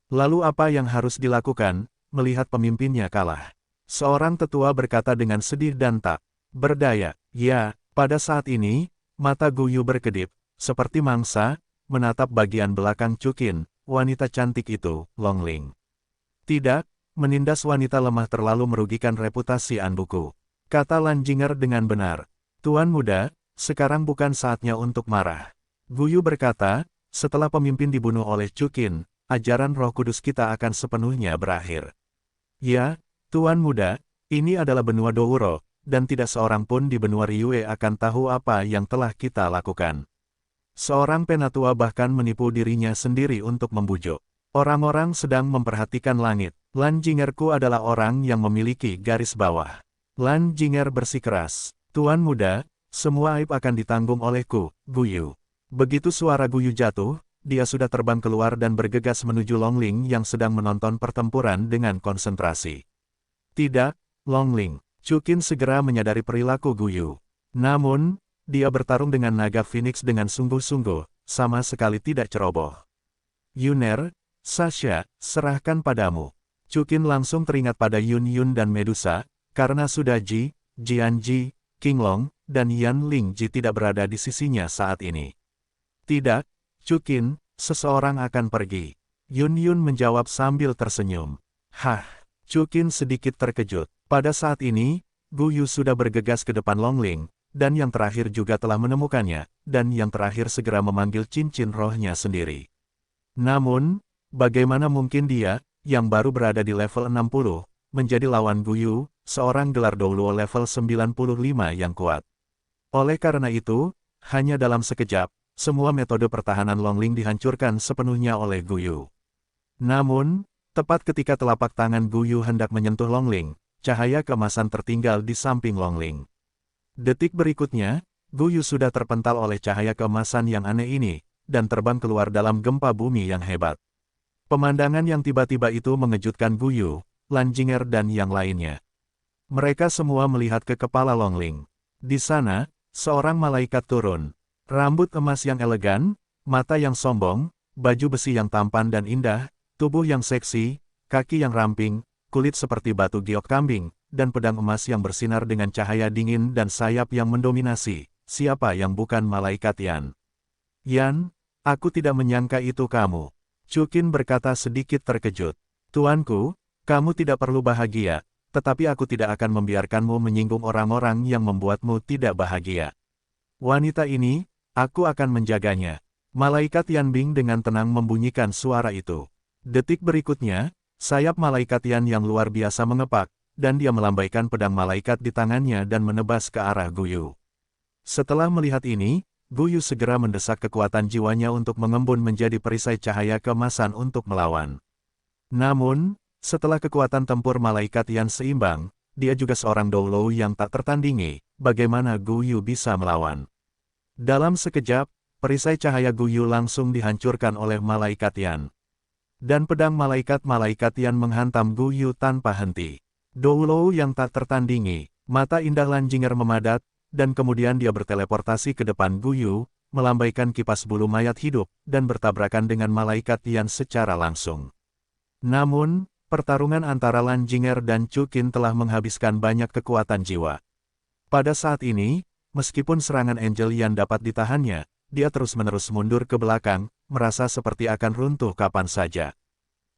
Lalu apa yang harus dilakukan, melihat pemimpinnya kalah? Seorang tetua berkata dengan sedih dan tak berdaya. Ya, pada saat ini, mata Guyu berkedip, seperti mangsa, menatap bagian belakang Cukin, wanita cantik itu, Longling. Tidak, menindas wanita lemah terlalu merugikan reputasi Anbuku, kata Lan Jinger dengan benar. Tuan muda, sekarang bukan saatnya untuk marah. Guyu berkata, setelah pemimpin dibunuh oleh Cukin, ajaran Roh Kudus kita akan sepenuhnya berakhir. Ya, Tuan muda, ini adalah benua Douro, dan tidak seorang pun di benua Ryue akan tahu apa yang telah kita lakukan. Seorang penatua bahkan menipu dirinya sendiri untuk membujuk. Orang-orang sedang memperhatikan langit. Lan Jingerku adalah orang yang memiliki garis bawah. Lan Jinger bersikeras. Tuan muda, semua aib akan ditanggung olehku, Guyu. Begitu suara Guyu jatuh, dia sudah terbang keluar dan bergegas menuju Longling yang sedang menonton pertempuran dengan konsentrasi. Tidak, Longling. Cukin segera menyadari perilaku Guyu. Namun, dia bertarung dengan naga Phoenix dengan sungguh-sungguh, sama sekali tidak ceroboh. Yuner, Sasha, serahkan padamu. Cukin langsung teringat pada Yun Yun dan Medusa, karena sudah Jianji, Qinglong, dan Yan Lingji tidak berada di sisinya saat ini. Tidak, Cukin, seseorang akan pergi. Yun Yun menjawab sambil tersenyum. Hah, Cukin sedikit terkejut. Pada saat ini, Guyu sudah bergegas ke depan Longling, dan yang terakhir juga telah menemukannya, dan yang terakhir segera memanggil cincin rohnya sendiri. Namun, bagaimana mungkin dia, yang baru berada di level 60, menjadi lawan Guyu, seorang gelar Douluo level 95 yang kuat. Oleh karena itu, hanya dalam sekejap, semua metode pertahanan Longling dihancurkan sepenuhnya oleh Guyu. Namun, tepat ketika telapak tangan Guyu hendak menyentuh Longling, cahaya keemasan tertinggal di samping Longling. Detik berikutnya, Guyu sudah terpental oleh cahaya keemasan yang aneh ini, dan terbang keluar dalam gempa bumi yang hebat. Pemandangan yang tiba-tiba itu mengejutkan Guyu, Lanjinger dan yang lainnya. Mereka semua melihat ke kepala Longling. Di sana, seorang malaikat turun. Rambut emas yang elegan, mata yang sombong, baju besi yang tampan dan indah, tubuh yang seksi, kaki yang ramping, kulit seperti batu giok kambing, dan pedang emas yang bersinar dengan cahaya dingin dan sayap yang mendominasi. Siapa yang bukan malaikat Yan? Yan, aku tidak menyangka itu kamu. Chukin berkata sedikit terkejut. Tuanku, kamu tidak perlu bahagia, tetapi aku tidak akan membiarkanmu menyinggung orang-orang yang membuatmu tidak bahagia. Wanita ini, aku akan menjaganya. Malaikat Yanbing dengan tenang membunyikan suara itu. Detik berikutnya, sayap malaikat Yan yang luar biasa mengepak, dan dia melambaikan pedang malaikat di tangannya dan menebas ke arah Guyu. Setelah melihat ini, Guyu segera mendesak kekuatan jiwanya untuk mengembun menjadi perisai cahaya keemasan untuk melawan. Namun, setelah kekuatan tempur malaikat Yan seimbang, dia juga seorang doulou yang tak tertandingi, bagaimana Guyu bisa melawan. Dalam sekejap, perisai cahaya Guyu langsung dihancurkan oleh malaikat Yan. Dan pedang malaikat Yan menghantam Guyu tanpa henti. Doulou yang tak tertandingi, mata indah Lanjinger memadat, dan kemudian dia berteleportasi ke depan Guyu, melambaikan kipas bulu mayat hidup, dan bertabrakan dengan malaikat Yan secara langsung. Namun, pertarungan antara Lanjinger dan Chukin telah menghabiskan banyak kekuatan jiwa. Pada saat ini, meskipun serangan Angel Yan dapat ditahannya, dia terus-menerus mundur ke belakang, merasa seperti akan runtuh kapan saja.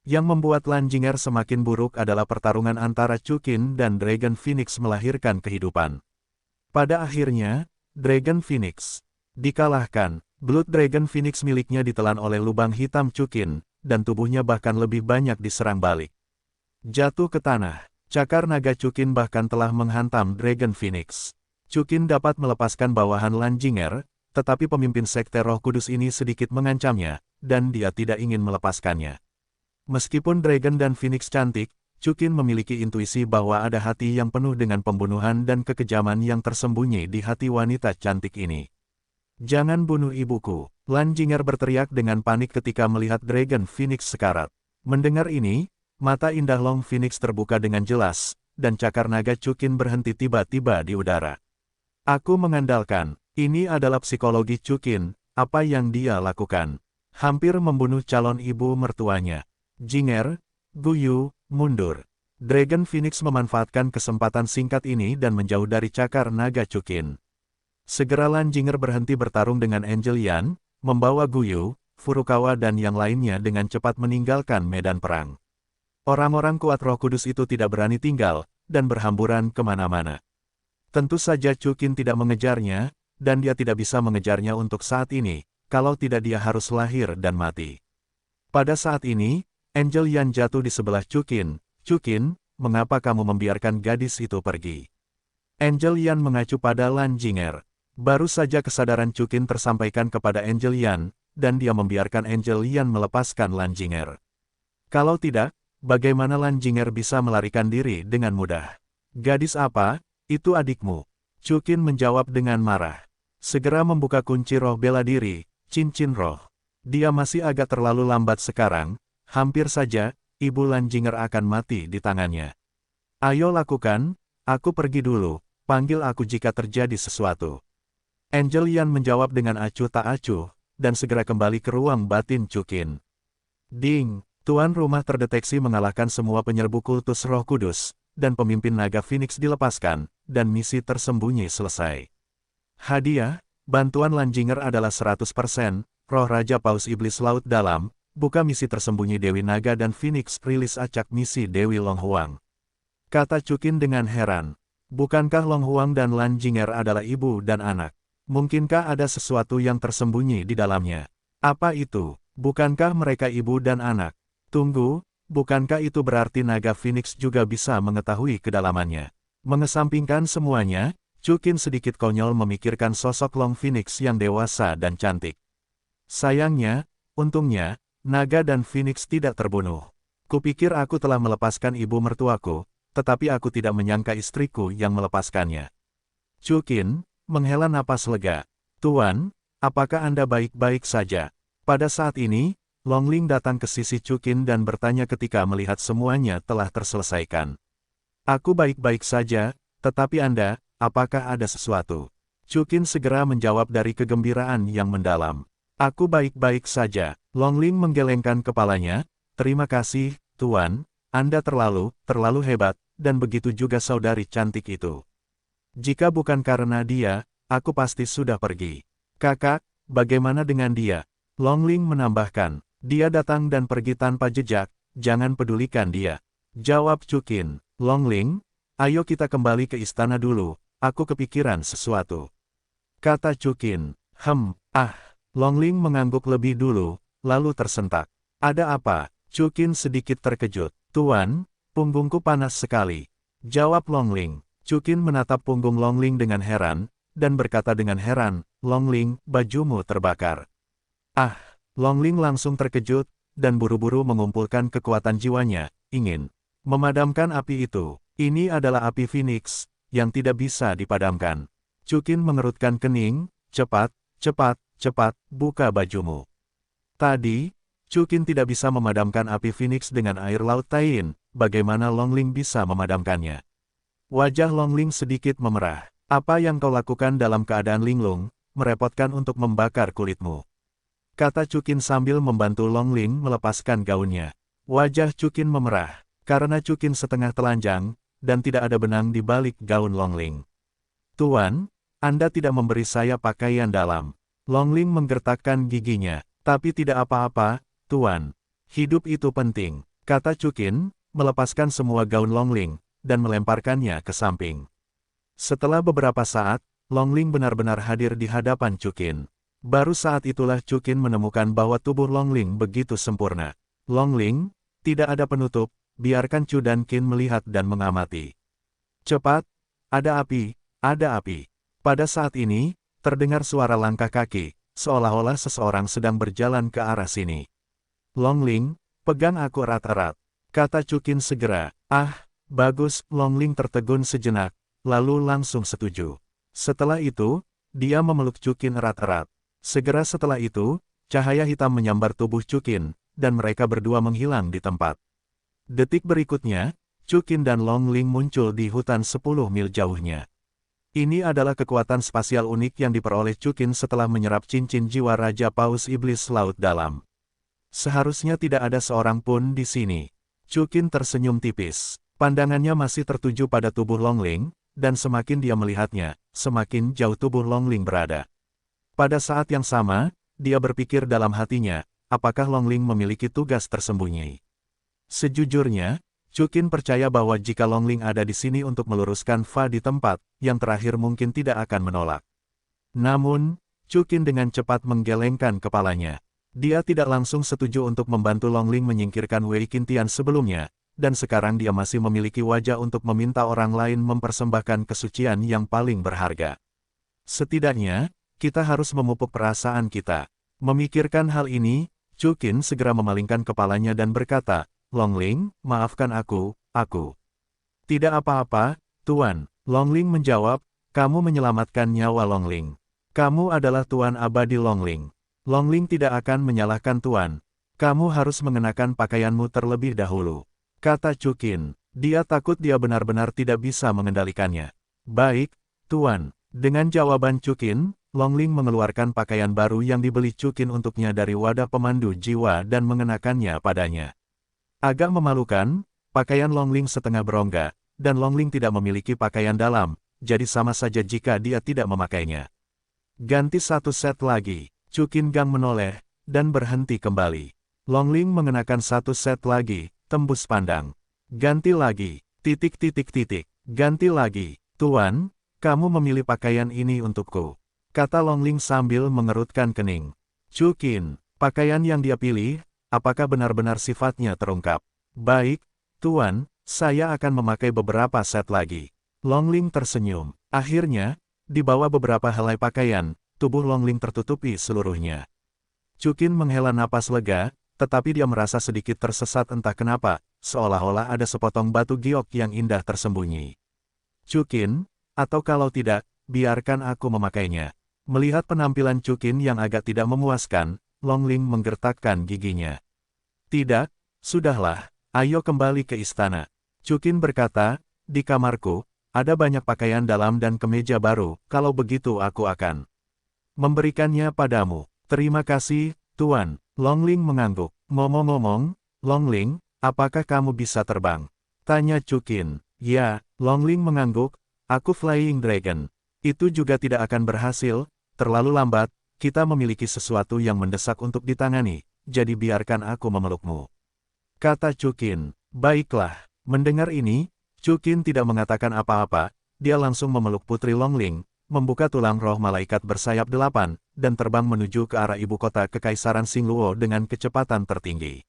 Yang membuat Lanjinger semakin buruk adalah pertarungan antara Chukin dan Dragon Phoenix melahirkan kehidupan. Pada akhirnya, Dragon Phoenix dikalahkan. Blood Dragon Phoenix miliknya ditelan oleh lubang hitam Chukin, dan tubuhnya bahkan lebih banyak diserang balik. Jatuh ke tanah, cakar naga Chukin bahkan telah menghantam Dragon Phoenix. Chukin dapat melepaskan bawahan Lanjinger, tetapi pemimpin Sekte Roh Kudus ini sedikit mengancamnya, dan dia tidak ingin melepaskannya. Meskipun Dragon dan Phoenix cantik, Chukin memiliki intuisi bahwa ada hati yang penuh dengan pembunuhan dan kekejaman yang tersembunyi di hati wanita cantik ini. Jangan bunuh ibuku, Lanjinger berteriak dengan panik ketika melihat Dragon Phoenix sekarat. Mendengar ini, mata indah Long Phoenix terbuka dengan jelas, dan cakar naga Chukin berhenti tiba-tiba di udara. Aku mengandalkan, ini adalah psikologi Chukin, apa yang dia lakukan. Hampir membunuh calon ibu mertuanya. Jinger, Guyu, mundur. Dragon Phoenix memanfaatkan kesempatan singkat ini dan menjauh dari cakar naga Chukin. Segera Lanjinger berhenti bertarung dengan Angel Yan, membawa Guyu, Furukawa dan yang lainnya dengan cepat meninggalkan medan perang. Orang-orang kuat Roh Kudus itu tidak berani tinggal, dan berhamburan kemana-mana. Tentu saja Chukin tidak mengejarnya, dan dia tidak bisa mengejarnya untuk saat ini, kalau tidak dia harus lahir dan mati. Pada saat ini, Angel Yan jatuh di sebelah Chukin. Chukin, mengapa kamu membiarkan gadis itu pergi? Angel Yan mengacu pada Lanjinger. Baru saja kesadaran Chukin tersampaikan kepada Angel Yan, dan dia membiarkan Angel Yan melepaskan Lanjinger. Kalau tidak, bagaimana Lanjinger bisa melarikan diri dengan mudah? Gadis apa? Itu adikmu. Chukin menjawab dengan marah. Segera membuka kunci roh bela diri, cincin roh. Dia masih agak terlalu lambat sekarang, hampir saja, ibu Lanjinger akan mati di tangannya. Ayo lakukan, aku pergi dulu, panggil aku jika terjadi sesuatu. Angel Yan menjawab dengan acuh tak acuh, dan segera kembali ke ruang batin Chukin. Ding! Tuan rumah terdeteksi mengalahkan semua penyerbu kultus Roh Kudus, dan pemimpin naga Phoenix dilepaskan, dan misi tersembunyi selesai. Hadiah, bantuan Lanjinger adalah 100%, Roh Raja Paus Iblis Laut Dalam, buka misi tersembunyi Dewi Naga dan Phoenix rilis acak misi Dewi Long Huang. Kata Chukin dengan heran. Bukankah Long Huang dan Lanjinger adalah ibu dan anak? Mungkinkah ada sesuatu yang tersembunyi di dalamnya? Apa itu? Bukankah mereka ibu dan anak? Tunggu, bukankah itu berarti naga Phoenix juga bisa mengetahui kedalamannya? Mengesampingkan semuanya, Chukin sedikit konyol memikirkan sosok Long Phoenix yang dewasa dan cantik. Sayangnya, untungnya, naga dan Phoenix tidak terbunuh. Kupikir aku telah melepaskan ibu mertuaku, tetapi aku tidak menyangka istriku yang melepaskannya. Chukin menghela napas lega. Tuan, apakah Anda baik-baik saja? Pada saat ini, Longling datang ke sisi Chukin dan bertanya ketika melihat semuanya telah terselesaikan. Aku baik-baik saja, tetapi Anda, apakah ada sesuatu? Chukin segera menjawab dari kegembiraan yang mendalam. Aku baik-baik saja. Longling menggelengkan kepalanya. Terima kasih, Tuan, Anda terlalu hebat, dan begitu juga saudari cantik itu. Jika bukan karena dia, aku pasti sudah pergi. Kakak, bagaimana dengan dia? Longling menambahkan, dia datang dan pergi tanpa jejak, jangan pedulikan dia. Jawab Chukin, Longling, ayo kita kembali ke istana dulu, aku kepikiran sesuatu. Kata Chukin, Longling mengangguk lebih dulu, lalu tersentak. Ada apa? Chukin sedikit terkejut. Tuan, punggungku panas sekali. Jawab Longling. Chukin menatap punggung Longling dengan heran, dan berkata dengan heran, Longling, bajumu terbakar. Longling langsung terkejut, dan buru-buru mengumpulkan kekuatan jiwanya, ingin memadamkan api itu. Ini adalah api Phoenix, yang tidak bisa dipadamkan. Chukin mengerutkan kening, cepat, buka bajumu. Tadi, Chukin tidak bisa memadamkan api Phoenix dengan air laut Tain, bagaimana Longling bisa memadamkannya? Wajah Longling sedikit memerah. Apa yang kau lakukan dalam keadaan linglung, merepotkan untuk membakar kulitmu? Kata Chukin sambil membantu Longling melepaskan gaunnya. Wajah Chukin memerah, karena Chukin setengah telanjang, dan tidak ada benang di balik gaun Longling. Tuan, Anda tidak memberi saya pakaian dalam. Longling menggertakkan giginya, tapi tidak apa-apa, Tuan. Hidup itu penting, kata Chukin, melepaskan semua gaun Longling, dan melemparkannya ke samping. Setelah beberapa saat, Longling benar-benar hadir di hadapan Chukin. Baru saat itulah Chukin menemukan bahwa tubuh Longling begitu sempurna. Longling, tidak ada penutup, biarkan Chu dan Qin melihat dan mengamati. Cepat, ada api, ada api. Pada saat ini, terdengar suara langkah kaki, seolah-olah seseorang sedang berjalan ke arah sini. Longling, pegang aku erat-erat, kata Chukin segera. Bagus, Longling tertegun sejenak, lalu langsung setuju. Setelah itu, dia memeluk Chukin erat-erat. Segera setelah itu, cahaya hitam menyambar tubuh Chukin, dan mereka berdua menghilang di tempat. Detik berikutnya, Chukin dan Longling muncul di hutan 10 mil jauhnya. Ini adalah kekuatan spasial unik yang diperoleh Chukin setelah menyerap cincin jiwa Raja Paus Iblis Laut Dalam. Seharusnya tidak ada seorang pun di sini. Chukin tersenyum tipis. Pandangannya masih tertuju pada tubuh Longling, dan semakin dia melihatnya, semakin jauh tubuh Longling berada. Pada saat yang sama, dia berpikir dalam hatinya, apakah Longling memiliki tugas tersembunyi? Sejujurnya, Chukin percaya bahwa jika Longling ada di sini untuk meluruskan Fa di tempat, yang terakhir mungkin tidak akan menolak. Namun, Chukin dengan cepat menggelengkan kepalanya. Dia tidak langsung setuju untuk membantu Longling menyingkirkan Wei Qintian sebelumnya, dan sekarang dia masih memiliki wajah untuk meminta orang lain mempersembahkan kesucian yang paling berharga. Setidaknya, kita harus memupuk perasaan kita. Memikirkan hal ini, Chukin segera memalingkan kepalanya dan berkata, Longling, maafkan aku. Tidak apa-apa, Tuan. Longling menjawab, kamu menyelamatkan nyawa Longling. Kamu adalah Tuan abadi Longling. Longling tidak akan menyalahkan Tuan. Kamu harus mengenakan pakaianmu terlebih dahulu. Kata Chukin, dia takut dia benar-benar tidak bisa mengendalikannya. Baik, Tuan. Dengan jawaban Chukin, Longling mengeluarkan pakaian baru yang dibeli Chukin untuknya dari wadah pemandu jiwa dan mengenakannya padanya. Agak memalukan, pakaian Longling setengah berongga, dan Longling tidak memiliki pakaian dalam, jadi sama saja jika dia tidak memakainya. Ganti satu set lagi. Chukin Gang menoleh, dan berhenti kembali. Longling mengenakan satu set lagi, tembus pandang. Ganti lagi, ... Ganti lagi. Tuan, kamu memilih pakaian ini untukku. Kata Longling sambil mengerutkan kening. Chukin, pakaian yang dia pilih, apakah benar-benar sifatnya terungkap? Baik, Tuan, saya akan memakai beberapa set lagi. Longling tersenyum. Akhirnya, di bawah beberapa helai pakaian, tubuh Longling tertutupi seluruhnya. Chukin menghela napas lega, tetapi dia merasa sedikit tersesat entah kenapa, seolah-olah ada sepotong batu giok yang indah tersembunyi. Chukin, atau kalau tidak, biarkan aku memakainya. Melihat penampilan Chukin yang agak tidak memuaskan, Longling menggertakkan giginya. Tidak, sudahlah, ayo kembali ke istana. Chukin berkata, di kamarku, ada banyak pakaian dalam dan kemeja baru, kalau begitu aku akan memberikannya padamu. Terima kasih, Tuan. Longling mengangguk. Ngomong-ngomong, Longling, apakah kamu bisa terbang? Tanya Chukin. Ya, Longling mengangguk, aku Flying Dragon. Itu juga tidak akan berhasil, terlalu lambat, kita memiliki sesuatu yang mendesak untuk ditangani, jadi biarkan aku memelukmu. Kata Chukin. Baiklah. Mendengar ini, Chukin tidak mengatakan apa-apa, dia langsung memeluk Putri Longling, membuka tulang roh malaikat bersayap 8, dan terbang menuju ke arah ibu kota Kekaisaran Xingluo dengan kecepatan tertinggi.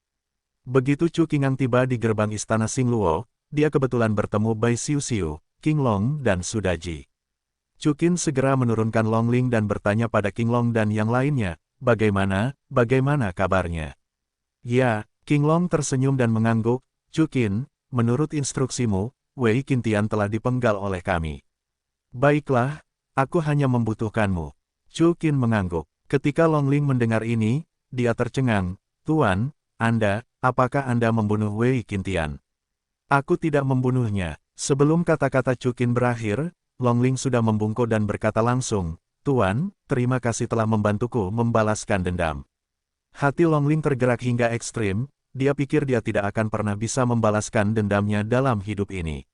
Begitu Chu Qingang tiba di gerbang istana Xingluo, dia kebetulan bertemu Bai Xiu-xiu, King Long dan Sudaji. Chukin segera menurunkan Longling dan bertanya pada King Long dan yang lainnya, bagaimana kabarnya? Ya, King Long tersenyum dan mengangguk, Chukin, menurut instruksimu, Wei Qintian telah dipenggal oleh kami. Baiklah, aku hanya membutuhkanmu. Chukin mengangguk. Ketika Longling mendengar ini, dia tercengang. Tuan, apakah Anda membunuh Wei Qintian? Aku tidak membunuhnya. Sebelum kata-kata Chukin berakhir, Longling sudah membungkuk dan berkata langsung, Tuan, terima kasih telah membantuku membalaskan dendam. Hati Longling tergerak hingga ekstrim, dia pikir dia tidak akan pernah bisa membalaskan dendamnya dalam hidup ini.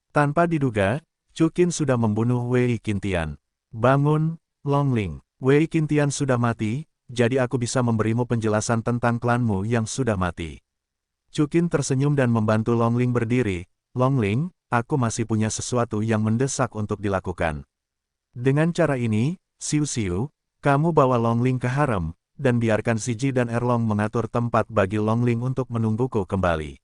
Tanpa diduga, Chukin sudah membunuh Wei Qintian. Bangun, Longling. Wei Qintian sudah mati, jadi aku bisa memberimu penjelasan tentang klanmu yang sudah mati. Chukin tersenyum dan membantu Longling berdiri. Longling, aku masih punya sesuatu yang mendesak untuk dilakukan. Dengan cara ini, Xiu-xiu, kamu bawa Longling ke harem, dan biarkan Ziji dan Erlong mengatur tempat bagi Longling untuk menungguku kembali.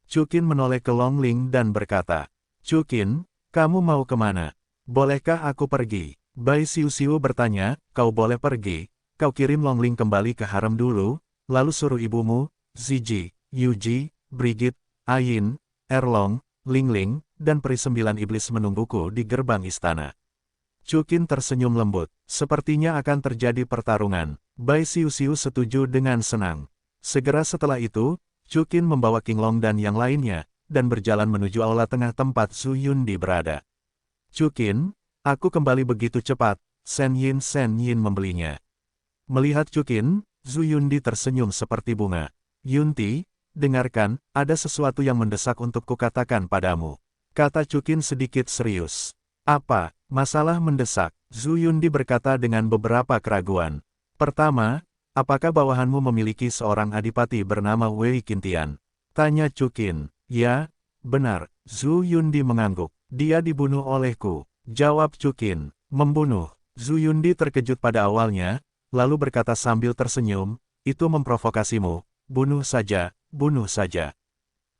Chukin menoleh ke Longling dan berkata, Chukin, kamu mau kemana? Bolehkah aku pergi? Bai Xiu-xiu bertanya, kau boleh pergi, kau kirim Longling kembali ke harem dulu, lalu suruh ibumu, Ziji, Yuji, Brigit, Ayin, Erlong, Lingling, dan peri 9 iblis menungguku di gerbang istana. Chukin tersenyum lembut, sepertinya akan terjadi pertarungan. Bai Xiu-xiu setuju dengan senang. Segera setelah itu, Chukin membawa King Long dan yang lainnya, dan berjalan menuju aula tengah tempat Zhu Yundi berada. Chukin, aku kembali begitu cepat, Sen Yin membelinya. Melihat Chukin, Zhu Yundi tersenyum seperti bunga. Yunti, dengarkan, ada sesuatu yang mendesak untuk kukatakan padamu. Kata Chukin sedikit serius. Apa, masalah mendesak? Zhu Yundi berkata dengan beberapa keraguan. Pertama, apakah bawahanmu memiliki seorang adipati bernama Wei Qintian? Tanya Chukin. Ya, benar, Zhu Yundi mengangguk. Dia dibunuh olehku. Jawab Chukin. Membunuh. Zhu Yundi terkejut pada awalnya, lalu berkata sambil tersenyum, itu memprovokasimu, bunuh saja, bunuh saja.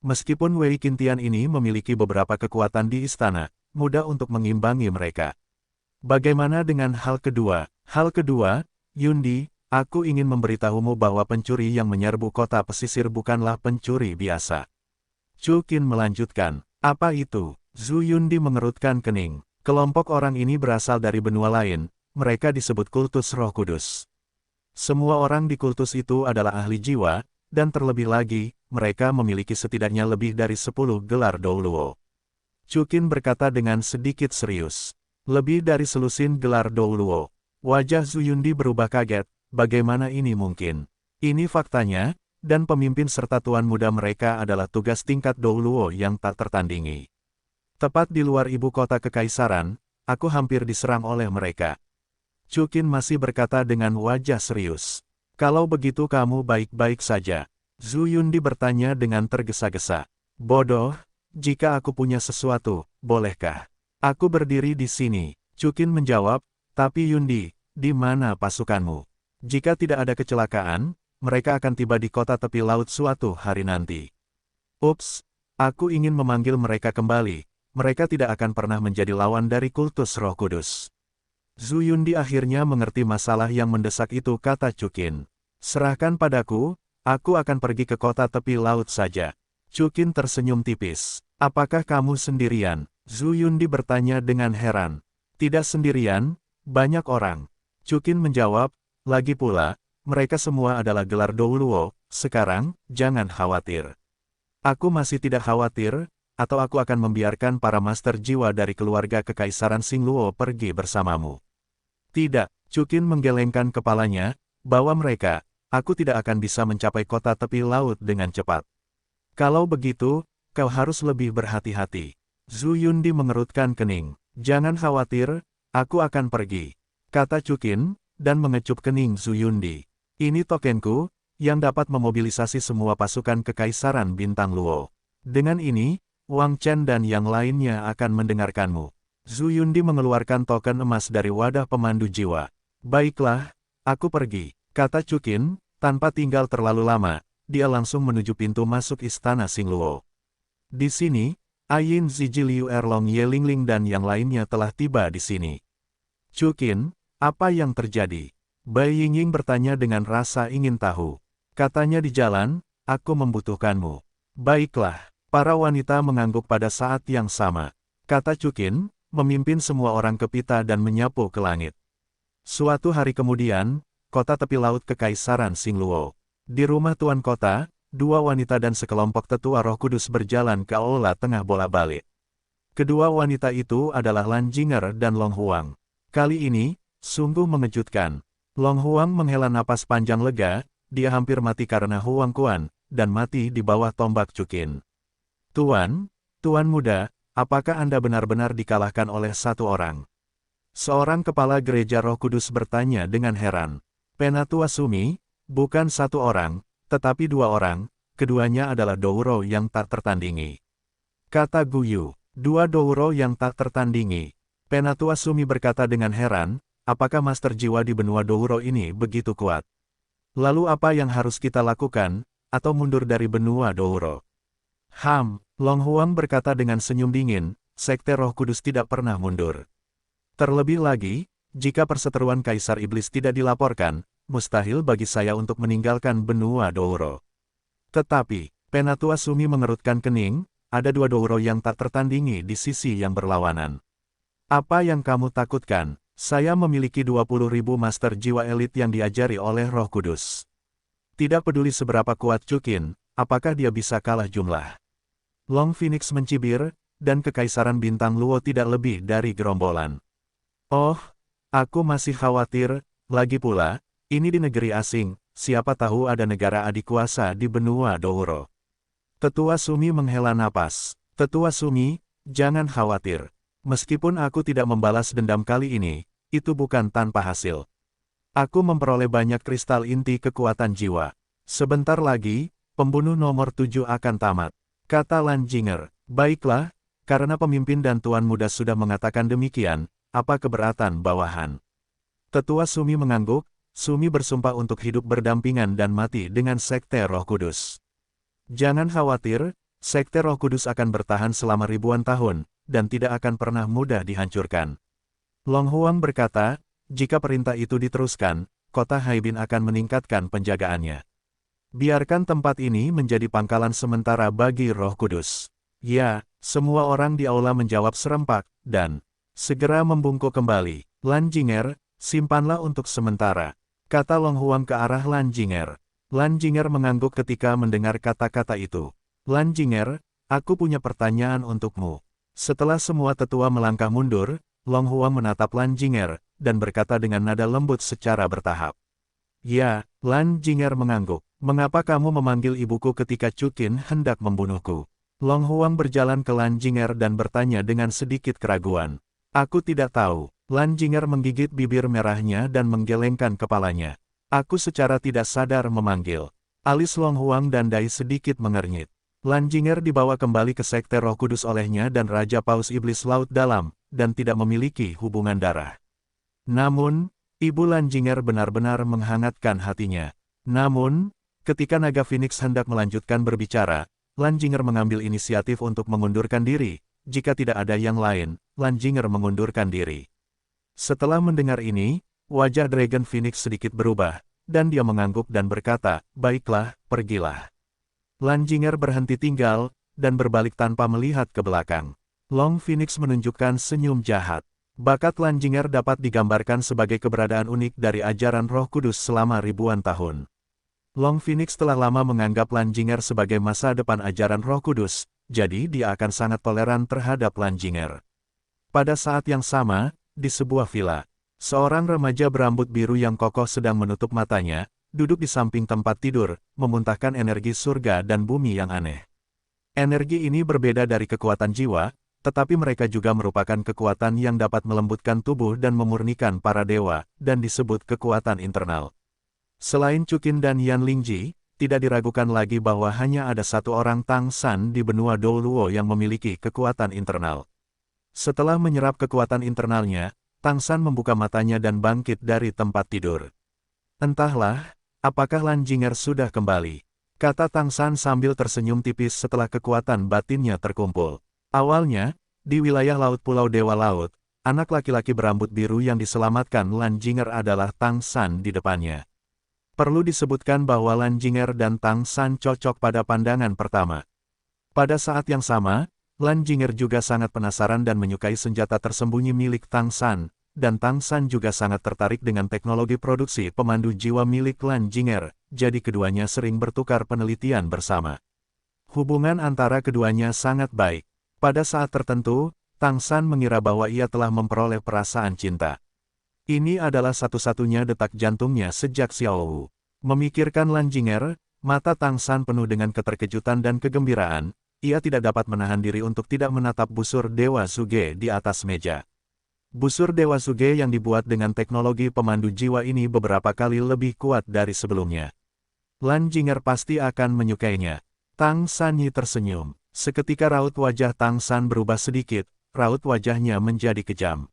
Meskipun Wei Qintian ini memiliki beberapa kekuatan di istana, mudah untuk mengimbangi mereka. Bagaimana dengan hal kedua? Hal kedua, Yundi, aku ingin memberitahumu bahwa pencuri yang menyerbu kota pesisir bukanlah pencuri biasa. Chukin melanjutkan, apa itu? Zhu Yundi mengerutkan kening. Kelompok orang ini berasal dari benua lain, mereka disebut kultus Roh Kudus. Semua orang di kultus itu adalah ahli jiwa, dan terlebih lagi, mereka memiliki setidaknya lebih dari 10 gelar Douluo. Chukin berkata dengan sedikit serius. Lebih dari selusin gelar Douluo. Wajah Zhu Yundi berubah kaget, bagaimana ini mungkin? Ini faktanya, dan pemimpin serta tuan muda mereka adalah tugas tingkat Douluo yang tak tertandingi. Tepat di luar ibu kota kekaisaran, aku hampir diserang oleh mereka. Chukin masih berkata dengan wajah serius. Kalau begitu kamu baik-baik saja. Zhu Yundi bertanya dengan tergesa-gesa. Bodoh, jika aku punya sesuatu, bolehkah aku berdiri di sini? Chukin menjawab, tapi Yundi, di mana pasukanmu? Jika tidak ada kecelakaan, mereka akan tiba di kota tepi laut suatu hari nanti. Ups, aku ingin memanggil mereka kembali. Mereka tidak akan pernah menjadi lawan dari kultus Roh Kudus. Zhu Yundi akhirnya mengerti masalah yang mendesak itu, kata Chukin. Serahkan padaku, aku akan pergi ke kota tepi laut saja. Chukin tersenyum tipis. Apakah kamu sendirian? Zhu Yundi bertanya dengan heran. Tidak sendirian, banyak orang. Chukin menjawab, lagi pula, mereka semua adalah gelar Douluo, sekarang, jangan khawatir. Aku masih tidak khawatir, atau aku akan membiarkan para master jiwa dari keluarga Kekaisaran Xingluo pergi bersamamu. Tidak, Chukin menggelengkan kepalanya, bahwa mereka, aku tidak akan bisa mencapai kota tepi laut dengan cepat. Kalau begitu, kau harus lebih berhati-hati. Zhu Yundi mengerutkan kening. Jangan khawatir, aku akan pergi, kata Chukin, dan mengecup kening Zhu Yundi. Ini tokenku, yang dapat memobilisasi semua pasukan Kekaisaran Bintang Luo. Dengan ini, Wang Chen dan yang lainnya akan mendengarkanmu. Zhu Yundi mengeluarkan token emas dari wadah pemandu jiwa. Baiklah, aku pergi, kata Chukin, tanpa tinggal terlalu lama, dia langsung menuju pintu masuk istana Xingluo. Di sini, Ayin Ziji Liu Erlong Yelingling dan yang lainnya telah tiba di sini. Chukin, apa yang terjadi? Bai Yingying bertanya dengan rasa ingin tahu. Katanya di jalan, aku membutuhkanmu. Baiklah. Para wanita mengangguk pada saat yang sama. Kata Chukin, memimpin semua orang ke pita dan menyapu ke langit. Suatu hari kemudian, kota tepi laut Kekaisaran Xingluo. Di rumah tuan kota, dua wanita dan sekelompok tetua Roh Kudus berjalan ke aula tengah bola-balik. Kedua wanita itu adalah Lan Jinger dan Long Huang. Kali ini, sungguh mengejutkan. Long Huang menghela napas panjang lega, dia hampir mati karena Huang Kuan, dan mati di bawah tombak Chukin. Tuan muda, apakah Anda benar-benar dikalahkan oleh satu orang? Seorang kepala gereja Roh Kudus bertanya dengan heran. Penatua Sumi, bukan satu orang, tetapi dua orang, keduanya adalah Douro yang tak tertandingi. Kata Guyu, dua Douro yang tak tertandingi. Penatua Sumi berkata dengan heran, apakah master jiwa di benua Douro ini begitu kuat? Lalu apa yang harus kita lakukan, atau mundur dari benua Douro? Long Huang berkata dengan senyum dingin, Sekte Roh Kudus tidak pernah mundur. Terlebih lagi, jika perseteruan Kaisar Iblis tidak dilaporkan, mustahil bagi saya untuk meninggalkan benua Douro. Tetapi, Penatua Sumi mengerutkan kening, ada dua Douro yang tak tertandingi di sisi yang berlawanan. Apa yang kamu takutkan? Saya memiliki 20.000 master jiwa elit yang diajari oleh Roh Kudus. Tidak peduli seberapa kuat Chukin, apakah dia bisa kalah jumlah? Long Phoenix mencibir, dan Kekaisaran Bintang Luo tidak lebih dari gerombolan. Oh, aku masih khawatir, lagi pula, ini di negeri asing, siapa tahu ada negara adik kuasa di benua Douro. Tetua Sumi menghela napas. Tetua Sumi, jangan khawatir. Meskipun aku tidak membalas dendam kali ini, itu bukan tanpa hasil. Aku memperoleh banyak kristal inti kekuatan jiwa. Sebentar lagi, pembunuh nomor 7 akan tamat. Kata Lan Jinger, baiklah, karena pemimpin dan tuan muda sudah mengatakan demikian, apa keberatan bawahan? Tetua Sumi mengangguk, Sumi bersumpah untuk hidup berdampingan dan mati dengan Sekte Roh Kudus. Jangan khawatir, Sekte Roh Kudus akan bertahan selama ribuan tahun, dan tidak akan pernah mudah dihancurkan. Long Huang berkata, jika perintah itu diteruskan, kota Haibin akan meningkatkan penjagaannya. Biarkan tempat ini menjadi pangkalan sementara bagi Roh Kudus. Ya, semua orang di aula menjawab serempak, dan segera membungkuk kembali. Lan Jinger, simpanlah untuk sementara, kata Long Huang ke arah Lan Jinger. Lan Jinger mengangguk ketika mendengar kata-kata itu. Lan Jinger, aku punya pertanyaan untukmu. Setelah semua tetua melangkah mundur, Long Huang menatap Lan Jinger, dan berkata dengan nada lembut secara bertahap. Ya, Lan Jinger mengangguk. Mengapa kamu memanggil ibuku ketika Chukin hendak membunuhku? Long Huang berjalan ke Lan Jinger dan bertanya dengan sedikit keraguan. Aku tidak tahu. Lan Jinger menggigit bibir merahnya dan menggelengkan kepalanya. Aku secara tidak sadar memanggil. Alis Long Huang dan Dai sedikit mengernyit. Lan Jinger dibawa kembali ke Sekte Roh Kudus olehnya dan Raja Paus Iblis Laut Dalam, dan tidak memiliki hubungan darah. Namun, Ibu Lan Jinger benar-benar menghangatkan hatinya. Namun, ketika Naga Phoenix hendak melanjutkan berbicara, Lan Jinger mengambil inisiatif untuk mengundurkan diri. Jika tidak ada yang lain, Lan Jinger mengundurkan diri. Setelah mendengar ini, wajah Dragon Phoenix sedikit berubah. dan dia mengangguk dan berkata, "Baiklah, pergilah." Lan Jinger berhenti tinggal, dan berbalik tanpa melihat ke belakang. Long Phoenix menunjukkan senyum jahat. Bakat Lan Jinger dapat digambarkan sebagai keberadaan unik dari ajaran Roh Kudus selama ribuan tahun. Long Phoenix telah lama menganggap Lan Jinger sebagai masa depan ajaran Roh Kudus, jadi dia akan sangat toleran terhadap Lan Jinger. Pada saat yang sama, di sebuah villa, seorang remaja berambut biru yang kokoh sedang menutup matanya, duduk di samping tempat tidur, memuntahkan energi surga dan bumi yang aneh. Energi ini berbeda dari kekuatan jiwa, tetapi mereka juga merupakan kekuatan yang dapat melembutkan tubuh dan memurnikan para dewa, dan disebut kekuatan internal. Selain Chuqin dan Yan Lingji, tidak diragukan lagi bahwa hanya ada satu orang Tang San di benua Douluo yang memiliki kekuatan internal. Setelah menyerap kekuatan internalnya, Tang San membuka matanya dan bangkit dari tempat tidur. "Entahlah, apakah Lan Jinger sudah kembali?" kata Tang San sambil tersenyum tipis setelah kekuatan batinnya terkumpul. Awalnya, di wilayah Laut Pulau Dewa Laut, anak laki-laki berambut biru yang diselamatkan Lan Jinger adalah Tang San di depannya. Perlu disebutkan bahwa Lan Jinger dan Tang San cocok pada pandangan pertama. Pada saat yang sama, Lan Jinger juga sangat penasaran dan menyukai senjata tersembunyi milik Tang San, dan Tang San juga sangat tertarik dengan teknologi produksi pemandu jiwa milik Lan Jinger, jadi keduanya sering bertukar penelitian bersama. Hubungan antara keduanya sangat baik. Pada saat tertentu, Tang San mengira bahwa ia telah memperoleh perasaan cinta. Ini adalah satu-satunya detak jantungnya sejak Xiaowu memikirkan Lan Jinger. Mata Tang San penuh dengan keterkejutan dan kegembiraan. Ia tidak dapat menahan diri untuk tidak menatap busur Dewa Suge di atas meja. Busur Dewa Suge yang dibuat dengan teknologi pemandu jiwa ini beberapa kali lebih kuat dari sebelumnya. Lan Jinger pasti akan menyukainya. Tang San tersenyum. Seketika raut wajah Tang San berubah sedikit, raut wajahnya menjadi kejam.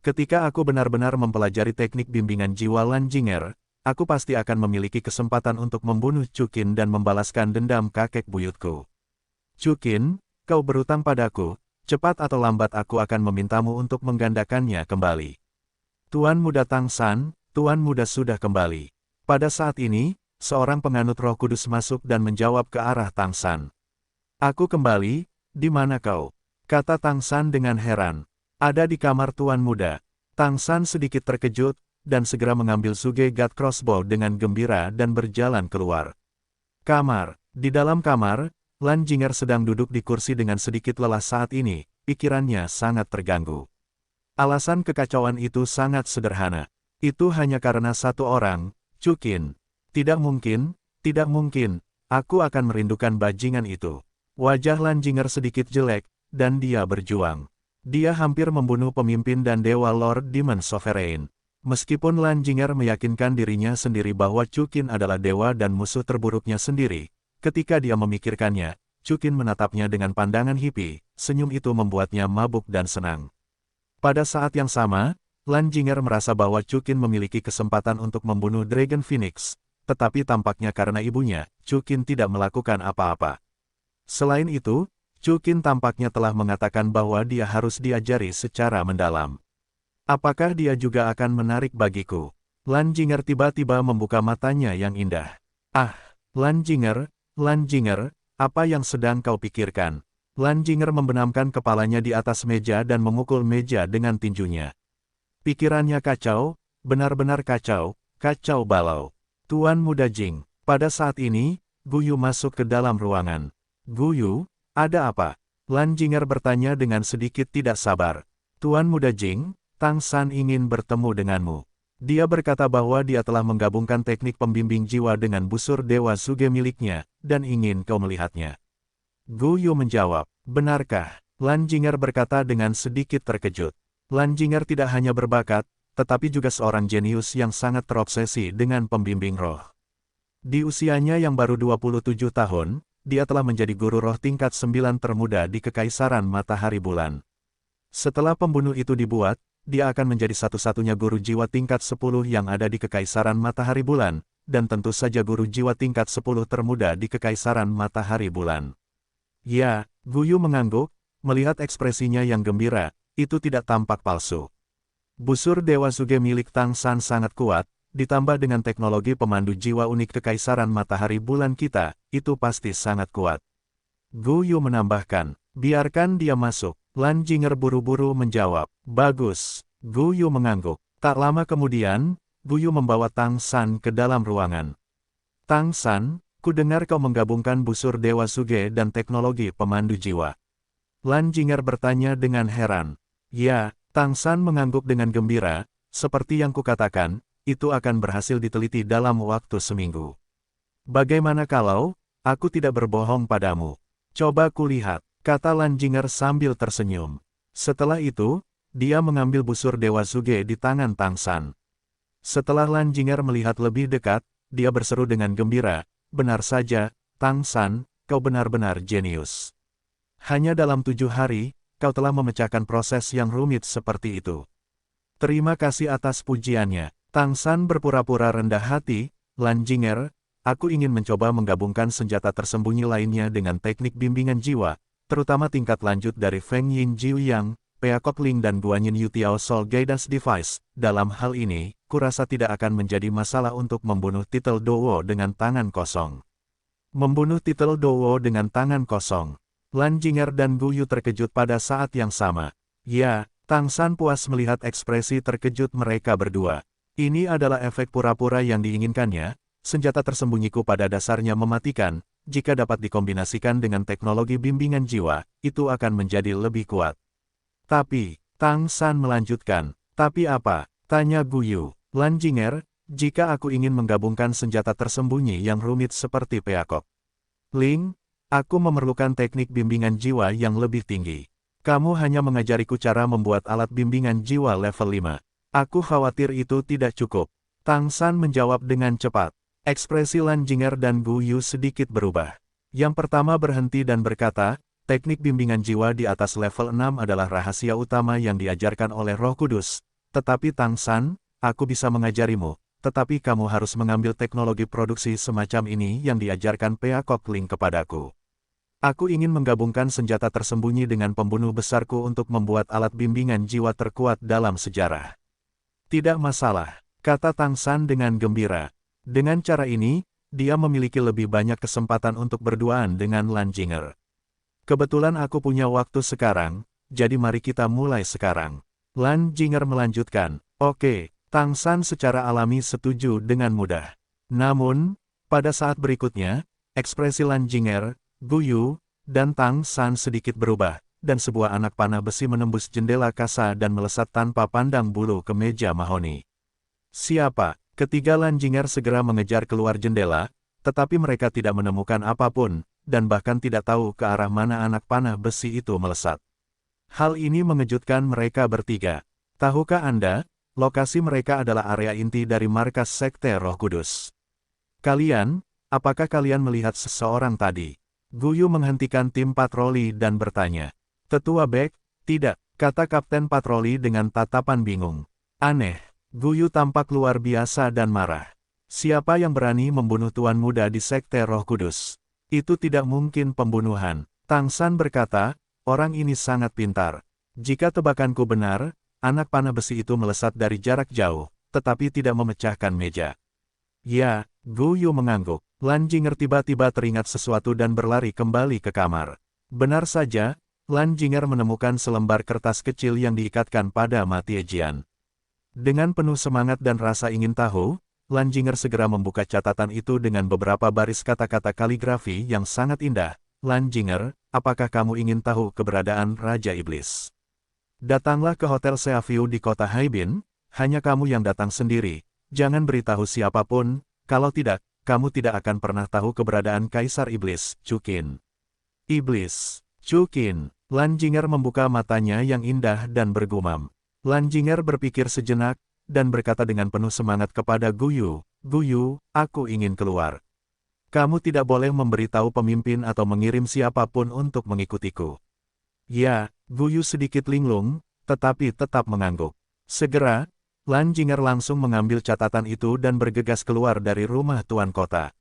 "Ketika aku benar-benar mempelajari teknik bimbingan jiwa Lan Jinger, aku pasti akan memiliki kesempatan untuk membunuh Chuqin dan membalaskan dendam kakek buyutku. Chuqin, kau berutang padaku, cepat atau lambat aku akan memintamu untuk menggandakannya kembali." Tuan Muda Tang San, Tuan Muda sudah kembali. Pada saat ini, seorang penganut Roh Kudus masuk dan menjawab ke arah Tang San. "Aku kembali, di mana kau?" kata Tang San dengan heran. "Ada di kamar Tuan Muda." Tang San sedikit terkejut, dan segera mengambil Suge God Crossbow dengan gembira dan berjalan keluar. Kamar. Di dalam kamar, Lan Jinger sedang duduk di kursi dengan sedikit lelah saat ini, pikirannya sangat terganggu. Alasan kekacauan itu sangat sederhana. Itu hanya karena satu orang, Chuqin. Tidak mungkin, aku akan merindukan bajingan itu. Wajah Lan Jinger sedikit jelek, dan dia berjuang. Dia hampir membunuh pemimpin dan dewa Lord Demon Sovereign. Meskipun Lan Jinger meyakinkan dirinya sendiri bahwa Chuqin adalah dewa dan musuh terburuknya sendiri, ketika dia memikirkannya, Chuqin menatapnya dengan pandangan hippie, senyum itu membuatnya mabuk dan senang. Pada saat yang sama, Lan Jinger merasa bahwa Chuqin memiliki kesempatan untuk membunuh Dragon Phoenix, tetapi tampaknya karena ibunya, Chuqin tidak melakukan apa-apa. Selain itu, Chuqin tampaknya telah mengatakan bahwa dia harus diajari secara mendalam. Apakah dia juga akan menarik bagiku? Lan Jinger tiba-tiba membuka matanya yang indah. "Ah, Lan Jinger, apa yang sedang kau pikirkan?" Lan Jinger membenamkan kepalanya di atas meja dan memukul meja dengan tinjunya. Pikirannya kacau, benar-benar kacau, kacau balau. "Tuan Muda Jing." Pada saat ini, Guyu masuk ke dalam ruangan. "Guyu, ada apa?" Lan Jinger bertanya dengan sedikit tidak sabar. "Tuan Muda Jing, Tang San ingin bertemu denganmu." Dia berkata bahwa dia telah menggabungkan teknik pembimbing jiwa dengan busur Dewa Suge miliknya, dan ingin kau melihatnya. Guyu menjawab, "Benarkah?" Lan Jinger berkata dengan sedikit terkejut. Lan Jinger tidak hanya berbakat, tetapi juga seorang jenius yang sangat terobsesi dengan pembimbing roh. Di usianya yang baru 27 tahun, dia telah menjadi guru roh tingkat 9 termuda di Kekaisaran Matahari Bulan. Setelah pembunuh itu dibuat, dia akan menjadi satu-satunya guru jiwa tingkat 10 yang ada di Kekaisaran Matahari Bulan, dan tentu saja guru jiwa tingkat 10 termuda di Kekaisaran Matahari Bulan. Ya, Guyu mengangguk, melihat ekspresinya yang gembira, itu tidak tampak palsu. Busur Dewa Suge milik Tang San sangat kuat, ditambah dengan teknologi pemandu jiwa unik kekaisaran matahari bulan kita, itu pasti sangat kuat. Gu Yu menambahkan, biarkan dia masuk. Lan Jing'er buru-buru menjawab, bagus. Gu Yu mengangguk. Tak lama kemudian, Gu Yu membawa Tang San ke dalam ruangan. Tang San, ku dengar kau menggabungkan busur Dewa Suge dan teknologi pemandu jiwa. Lan Jing'er bertanya dengan heran. Ya, Tang San mengangguk dengan gembira, seperti yang kukatakan, itu akan berhasil diteliti dalam waktu seminggu. Bagaimana kalau, aku tidak berbohong padamu? Coba kulihat, kata Lan Jing'er sambil tersenyum. Setelah itu, dia mengambil busur Dewa Suge di tangan Tang San. Setelah Lan Jing'er melihat lebih dekat, dia berseru dengan gembira, benar saja, Tang San, kau benar-benar jenius. Hanya dalam 7 hari, kau telah memecahkan proses yang rumit seperti itu. Terima kasih atas pujiannya. Tang San berpura-pura rendah hati, Lan Jing'er, aku ingin mencoba menggabungkan senjata tersembunyi lainnya dengan teknik bimbingan jiwa, terutama tingkat lanjut dari Feng Yin Jiu Yang, Peacock Ling dan Guanyin Yutiao Soul Guidance Device. Dalam hal ini, kurasa tidak akan menjadi masalah untuk membunuh titel Dowo dengan tangan kosong. Membunuh titel Dowo dengan tangan kosong. Lan Jing'er dan Gu Yu terkejut pada saat yang sama. Ya, Tang San puas melihat ekspresi terkejut mereka berdua. Ini adalah efek pura-pura yang diinginkannya. Senjata tersembunyiku pada dasarnya mematikan, jika dapat dikombinasikan dengan teknologi bimbingan jiwa, itu akan menjadi lebih kuat. Tapi, Tang San melanjutkan, tapi apa? Tanya Gu Yu. Lan Jing'er, jika aku ingin menggabungkan senjata tersembunyi yang rumit seperti Peacock Ling, aku memerlukan teknik bimbingan jiwa yang lebih tinggi. Kamu hanya mengajariku cara membuat alat bimbingan jiwa level 5. Aku khawatir itu tidak cukup. Tang San menjawab dengan cepat. Ekspresi Lan Jing'er dan Gu Yu sedikit berubah. Yang pertama berhenti dan berkata, teknik bimbingan jiwa di atas level 6 adalah rahasia utama yang diajarkan oleh Roh Kudus. Tetapi Tang San, aku bisa mengajarimu, tetapi kamu harus mengambil teknologi produksi semacam ini yang diajarkan Peacock Ling kepadaku. Aku ingin menggabungkan senjata tersembunyi dengan pembunuh besarku untuk membuat alat bimbingan jiwa terkuat dalam sejarah. Tidak masalah, kata Tang San dengan gembira. Dengan cara ini, dia memiliki lebih banyak kesempatan untuk berduaan dengan Lan Jing'er. Kebetulan aku punya waktu sekarang, jadi mari kita mulai sekarang. Lan Jing'er melanjutkan, oke, Tang San secara alami setuju dengan mudah. Namun, pada saat berikutnya, ekspresi Lan Jing'er, Gu Yu, dan Tang San sedikit berubah, dan sebuah anak panah besi menembus jendela kasa dan melesat tanpa pandang bulu ke meja mahoni. Siapa? Ketiga Lan Jing'er segera mengejar keluar jendela, tetapi mereka tidak menemukan apapun, dan bahkan tidak tahu ke arah mana anak panah besi itu melesat. Hal ini mengejutkan mereka bertiga. Tahukah Anda, lokasi mereka adalah area inti dari markas Sekte Roh Kudus. Kalian, apakah kalian melihat seseorang tadi? Gu Yu menghentikan tim patroli dan bertanya. Tetua Bek, tidak, kata Kapten Patroli dengan tatapan bingung. Aneh. Gu Yu tampak luar biasa dan marah. Siapa yang berani membunuh Tuan Muda di Sekte Roh Kudus? Itu tidak mungkin pembunuhan. Tang San berkata, orang ini sangat pintar. Jika tebakanku benar, anak panah besi itu melesat dari jarak jauh, tetapi tidak memecahkan meja. Ya, Gu Yu mengangguk. Lan Jing'er tiba-tiba teringat sesuatu dan berlari kembali ke kamar. Benar saja, Lan Jing'er menemukan selembar kertas kecil yang diikatkan pada Matie Jian. Dengan penuh semangat dan rasa ingin tahu, Lan Jing'er segera membuka catatan itu dengan beberapa baris kata-kata kaligrafi yang sangat indah. Lan Jing'er, apakah kamu ingin tahu keberadaan Raja Iblis? Datanglah ke Hotel Seaview di kota Haibin, hanya kamu yang datang sendiri, jangan beritahu siapapun, kalau tidak, kamu tidak akan pernah tahu keberadaan Kaisar Iblis, Chukin. Iblis, Chukin. Lan Jing'er membuka matanya yang indah dan bergumam. Lan Jing'er berpikir sejenak, dan berkata dengan penuh semangat kepada Gu Yu, Gu Yu, aku ingin keluar. Kamu tidak boleh memberitahu pemimpin atau mengirim siapapun untuk mengikutiku. Ya, Gu Yu sedikit linglung, tetapi tetap mengangguk. Segera, Lan Jing'er langsung mengambil catatan itu dan bergegas keluar dari rumah tuan kota.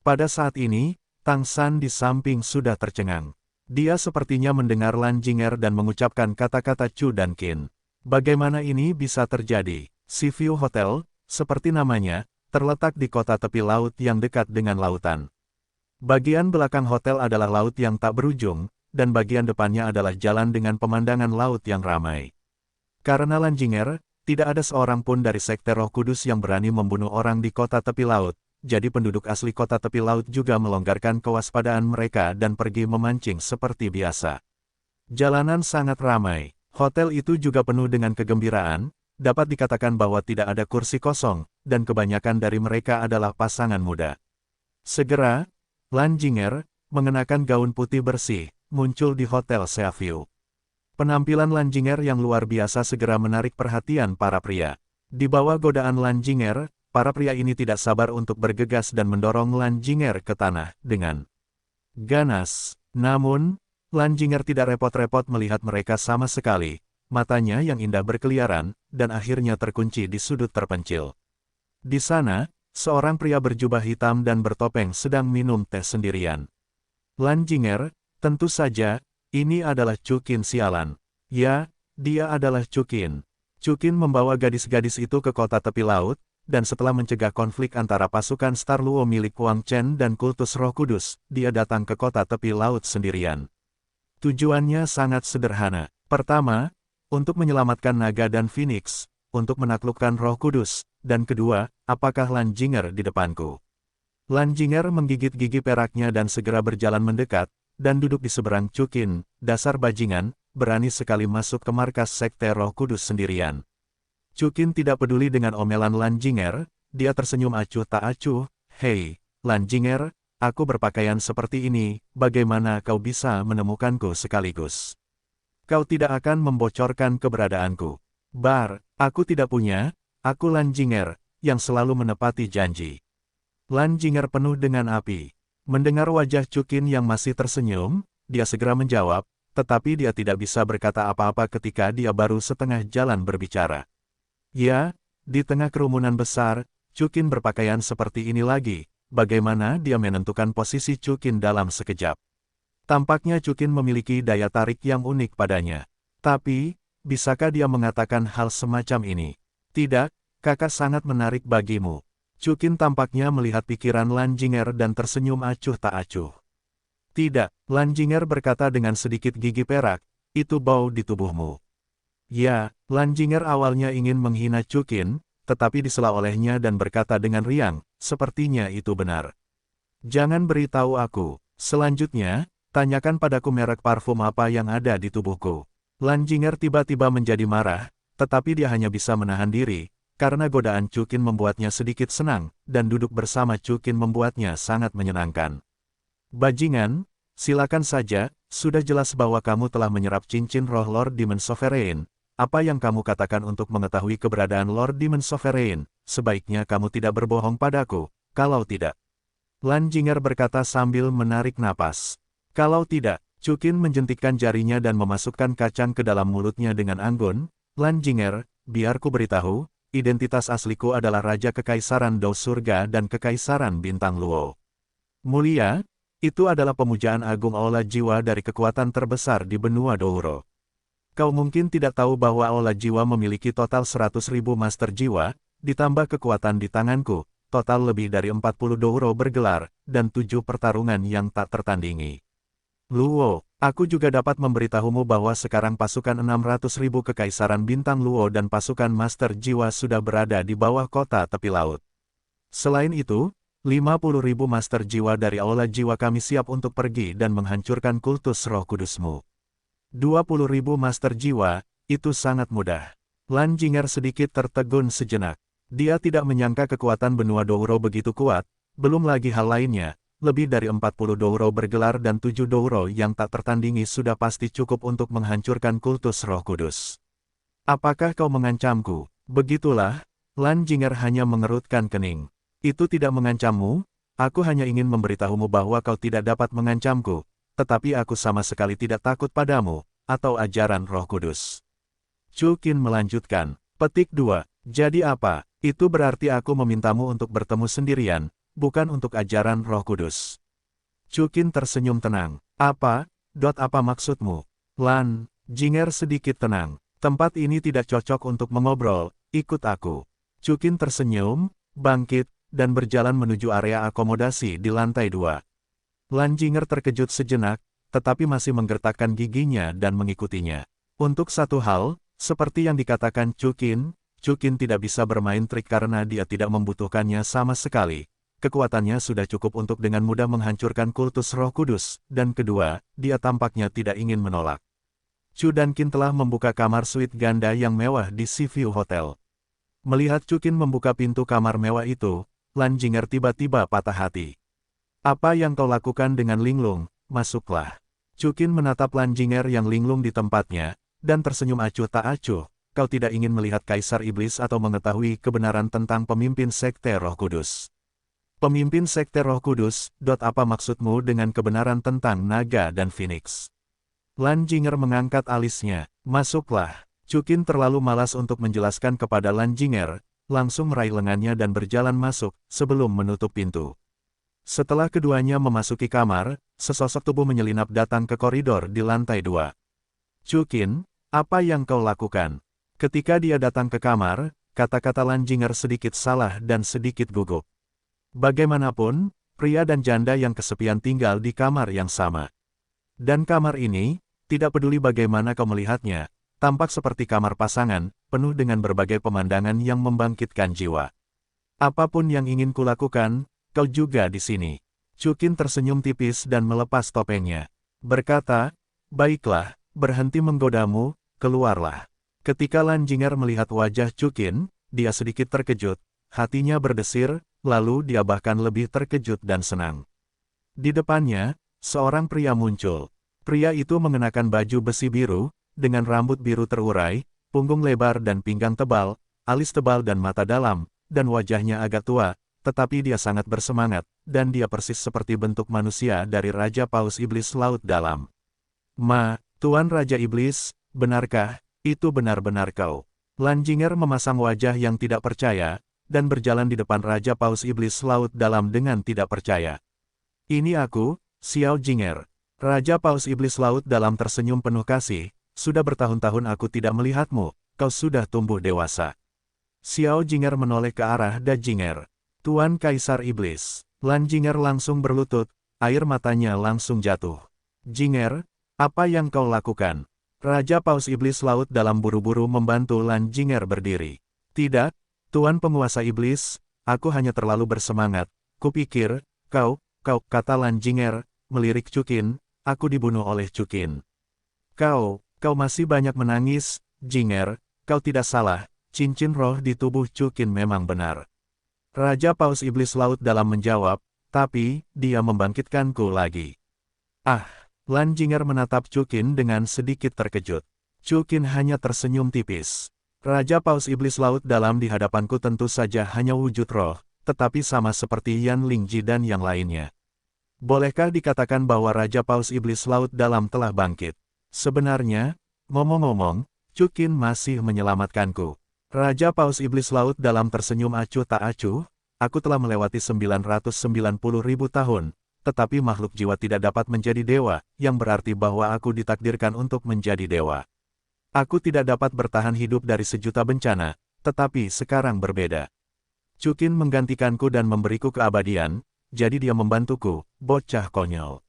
Pada saat ini, Tang San di samping sudah tercengang. Dia sepertinya mendengar Lan Jing'er dan mengucapkan kata-kata Chu dan Qin. Bagaimana ini bisa terjadi? Seaview Hotel, seperti namanya, terletak di kota tepi laut yang dekat dengan lautan. Bagian belakang hotel adalah laut yang tak berujung, dan bagian depannya adalah jalan dengan pemandangan laut yang ramai. Karena Lanjinger, tidak ada seorang pun dari sekte Roh Kudus yang berani membunuh orang di kota tepi laut, jadi penduduk asli kota tepi laut juga melonggarkan kewaspadaan mereka dan pergi memancing seperti biasa. Jalanan sangat ramai, hotel itu juga penuh dengan kegembiraan, dapat dikatakan bahwa tidak ada kursi kosong, dan kebanyakan dari mereka adalah pasangan muda. Segera, Lanjinger, mengenakan gaun putih bersih, muncul di Hotel Seaview. Penampilan Lanjinger yang luar biasa segera menarik perhatian para pria. Di bawah godaan Lanjinger, para pria ini tidak sabar untuk bergegas dan mendorong Lanjinger ke tanah dengan ganas. Namun, Lanjinger tidak repot-repot melihat mereka sama sekali. Matanya yang indah berkeliaran, dan akhirnya terkunci di sudut terpencil. Di sana, seorang pria berjubah hitam dan bertopeng sedang minum teh sendirian. Lanjinger, tentu saja, ini adalah Chukin sialan. Ya, dia adalah Chukin. Chukin membawa gadis-gadis itu ke kota tepi laut, dan setelah mencegah konflik antara pasukan Star Luo milik Wang Chen dan kultus Roh Kudus, dia datang ke kota tepi laut sendirian. Tujuannya sangat sederhana. Pertama, untuk menyelamatkan naga dan Phoenix, untuk menaklukkan Roh Kudus, dan kedua, apakah Lanjinger di depanku? Lanjinger menggigit gigi peraknya dan segera berjalan mendekat, dan duduk di seberang Chukin. Dasar bajingan, berani sekali masuk ke markas sekte Roh Kudus sendirian. Chukin tidak peduli dengan omelan Lanjinger, dia tersenyum acuh tak acuh. Hei, Lanjinger, aku berpakaian seperti ini, bagaimana kau bisa menemukanku sekaligus? Kau tidak akan membocorkan keberadaanku. Bar, aku tidak punya, aku Lanjinger, yang selalu menepati janji. Lanjinger penuh dengan api. Mendengar wajah Chukin yang masih tersenyum, dia segera menjawab, tetapi dia tidak bisa berkata apa-apa ketika dia baru setengah jalan berbicara. Ya, di tengah kerumunan besar, Chukin berpakaian seperti ini lagi, bagaimana dia menentukan posisi Chukin dalam sekejap. Tampaknya Chukin memiliki daya tarik yang unik padanya. Tapi, bisakah dia mengatakan hal semacam ini? Tidak, kakak sangat menarik bagimu. Chukin tampaknya melihat pikiran Lanjinger dan tersenyum acuh tak acuh. Tidak, Lanjinger berkata dengan sedikit gigi perak, itu bau di tubuhmu. Ya, Lanjinger awalnya ingin menghina Chukin, tetapi disela olehnya dan berkata dengan riang, sepertinya itu benar. Jangan beritahu aku. Selanjutnya, tanyakan padaku merek parfum apa yang ada di tubuhku. Lanjinger tiba-tiba menjadi marah, tetapi dia hanya bisa menahan diri, karena godaan Chukin membuatnya sedikit senang, dan duduk bersama Chukin membuatnya sangat menyenangkan. Bajingan, silakan saja, sudah jelas bahwa kamu telah menyerap cincin roh Lord Demon Sovereign. Apa yang kamu katakan untuk mengetahui keberadaan Lord Demon Sovereign? Sebaiknya kamu tidak berbohong padaku, kalau tidak. Lanjinger berkata sambil menarik napas. Kalau tidak, Chukin menjentikkan jarinya dan memasukkan kacang ke dalam mulutnya dengan anggun. Lanjinger, biar ku beritahu, identitas asliku adalah Raja Kekaisaran Dao Surga dan Kekaisaran Bintang Luo. Mulia, itu adalah pemujaan agung aula jiwa dari kekuatan terbesar di benua Douro. Kau mungkin tidak tahu bahwa aula jiwa memiliki total 100.000 master jiwa, ditambah kekuatan di tanganku, total lebih dari 40 Douro bergelar, dan 7 pertarungan yang tak tertandingi. Luo, aku juga dapat memberitahumu bahwa sekarang pasukan 600.000 Kekaisaran Bintang Luo dan pasukan Master Jiwa sudah berada di bawah kota tepi laut. Selain itu, 50.000 Master Jiwa dari Aula Jiwa kami siap untuk pergi dan menghancurkan kultus Roh Kudusmu. 20.000 Master Jiwa, itu sangat mudah. Lanjinger sedikit tertegun sejenak. Dia tidak menyangka kekuatan benua Douro begitu kuat, belum lagi hal lainnya. Lebih dari 40 Douro bergelar dan 7 Douro yang tak tertandingi sudah pasti cukup untuk menghancurkan kultus Roh Kudus. Apakah kau mengancamku? Begitulah, Lanjinger hanya mengerutkan kening. Itu tidak mengancammu, aku hanya ingin memberitahumu bahwa kau tidak dapat mengancamku, tetapi aku sama sekali tidak takut padamu, atau ajaran Roh Kudus. Chukin melanjutkan, petik 2, jadi apa? Itu berarti aku memintamu untuk bertemu sendirian, bukan untuk ajaran Roh Kudus. Chukin tersenyum tenang. Apa maksudmu? Lanjinger sedikit tenang. Tempat ini tidak cocok untuk mengobrol, ikut aku. Chukin tersenyum, bangkit, dan berjalan menuju area akomodasi di lantai 2. Lan Jinger terkejut sejenak, tetapi masih menggertakkan giginya dan mengikutinya. Untuk satu hal, seperti yang dikatakan Chukin tidak bisa bermain trik karena dia tidak membutuhkannya sama sekali. Kekuatannya sudah cukup untuk dengan mudah menghancurkan kultus Roh Kudus, dan kedua, dia tampaknya tidak ingin menolak. Chu dan Qin telah membuka kamar suite ganda yang mewah di Seaview Hotel. Melihat Chu Qin membuka pintu kamar mewah itu, Lan Jinger tiba-tiba patah hati. Apa yang kau lakukan dengan Linglung? Masuklah. Chu Qin menatap Lan Jinger yang linglung di tempatnya, dan tersenyum acuh tak acuh. Kau tidak ingin melihat Kaisar Iblis atau mengetahui kebenaran tentang pemimpin Sekte Roh Kudus. Pemimpin Sekte Roh Kudus, apa maksudmu dengan kebenaran tentang naga dan Phoenix? Lan Jinger mengangkat alisnya. Masuklah. Chu Qin terlalu malas untuk menjelaskan kepada Lan Jinger, langsung meraih lengannya dan berjalan masuk, sebelum menutup pintu. Setelah keduanya memasuki kamar, sesosok tubuh menyelinap datang ke koridor di lantai 2. Chu Qin, apa yang kau lakukan? Ketika dia datang ke kamar, kata-kata Lan Jinger sedikit salah dan sedikit gugup. Bagaimanapun, pria dan janda yang kesepian tinggal di kamar yang sama. Dan kamar ini, tidak peduli bagaimana kau melihatnya, tampak seperti kamar pasangan, penuh dengan berbagai pemandangan yang membangkitkan jiwa. Apapun yang ingin kulakukan, kau juga di sini. Chu Qin tersenyum tipis dan melepas topengnya. Berkata, baiklah, berhenti menggodamu, keluarlah. Ketika Lan Jinger melihat wajah Chu Qin, dia sedikit terkejut, hatinya berdesir, lalu dia bahkan lebih terkejut dan senang. Di depannya, seorang pria muncul. Pria itu mengenakan baju besi biru, dengan rambut biru terurai, punggung lebar dan pinggang tebal, alis tebal dan mata dalam, dan wajahnya agak tua, tetapi dia sangat bersemangat, dan dia persis seperti bentuk manusia dari Raja Paus Iblis Laut Dalam. Tuan Raja Iblis, benarkah, itu benar-benar kau? Lan Jinger memasang wajah yang tidak percaya, dan berjalan di depan Raja Paus Iblis Laut Dalam dengan tidak percaya. Ini aku, Xiao Jinger. Raja Paus Iblis Laut Dalam tersenyum penuh kasih, sudah bertahun-tahun aku tidak melihatmu, kau sudah tumbuh dewasa. Xiao Jinger menoleh ke arah Da Jinger. Tuan Kaisar Iblis. Lan Jinger langsung berlutut, air matanya langsung jatuh. Jinger, apa yang kau lakukan? Raja Paus Iblis Laut Dalam buru-buru membantu Lan Jinger berdiri. Tidak, Tuan Penguasa Iblis, aku hanya terlalu bersemangat. Kupikir, kau, kata Lan Jinger, melirik Chu Qin, aku dibunuh oleh Chu Qin. Kau masih banyak menangis, Jinger, kau tidak salah, cincin roh di tubuh Chu Qin memang benar. Raja Paus Iblis Laut Dalam menjawab, tapi, dia membangkitkanku lagi. Lan Jinger menatap Chu Qin dengan sedikit terkejut. Chu Qin hanya tersenyum tipis. Raja Paus Iblis Laut Dalam di hadapanku tentu saja hanya wujud roh, tetapi sama seperti Yan Lingji dan yang lainnya. Bolehkah dikatakan bahwa Raja Paus Iblis Laut Dalam telah bangkit? Sebenarnya, ngomong-ngomong, Chu Qin masih menyelamatkanku. Raja Paus Iblis Laut Dalam tersenyum acuh tak acuh, aku telah melewati 990.000 tahun, tetapi makhluk jiwa tidak dapat menjadi dewa, yang berarti bahwa aku ditakdirkan untuk menjadi dewa. Aku tidak dapat bertahan hidup dari sejuta bencana, tetapi sekarang berbeda. Chu Qin menggantikanku dan memberiku keabadian, jadi dia membantuku, bocah konyol.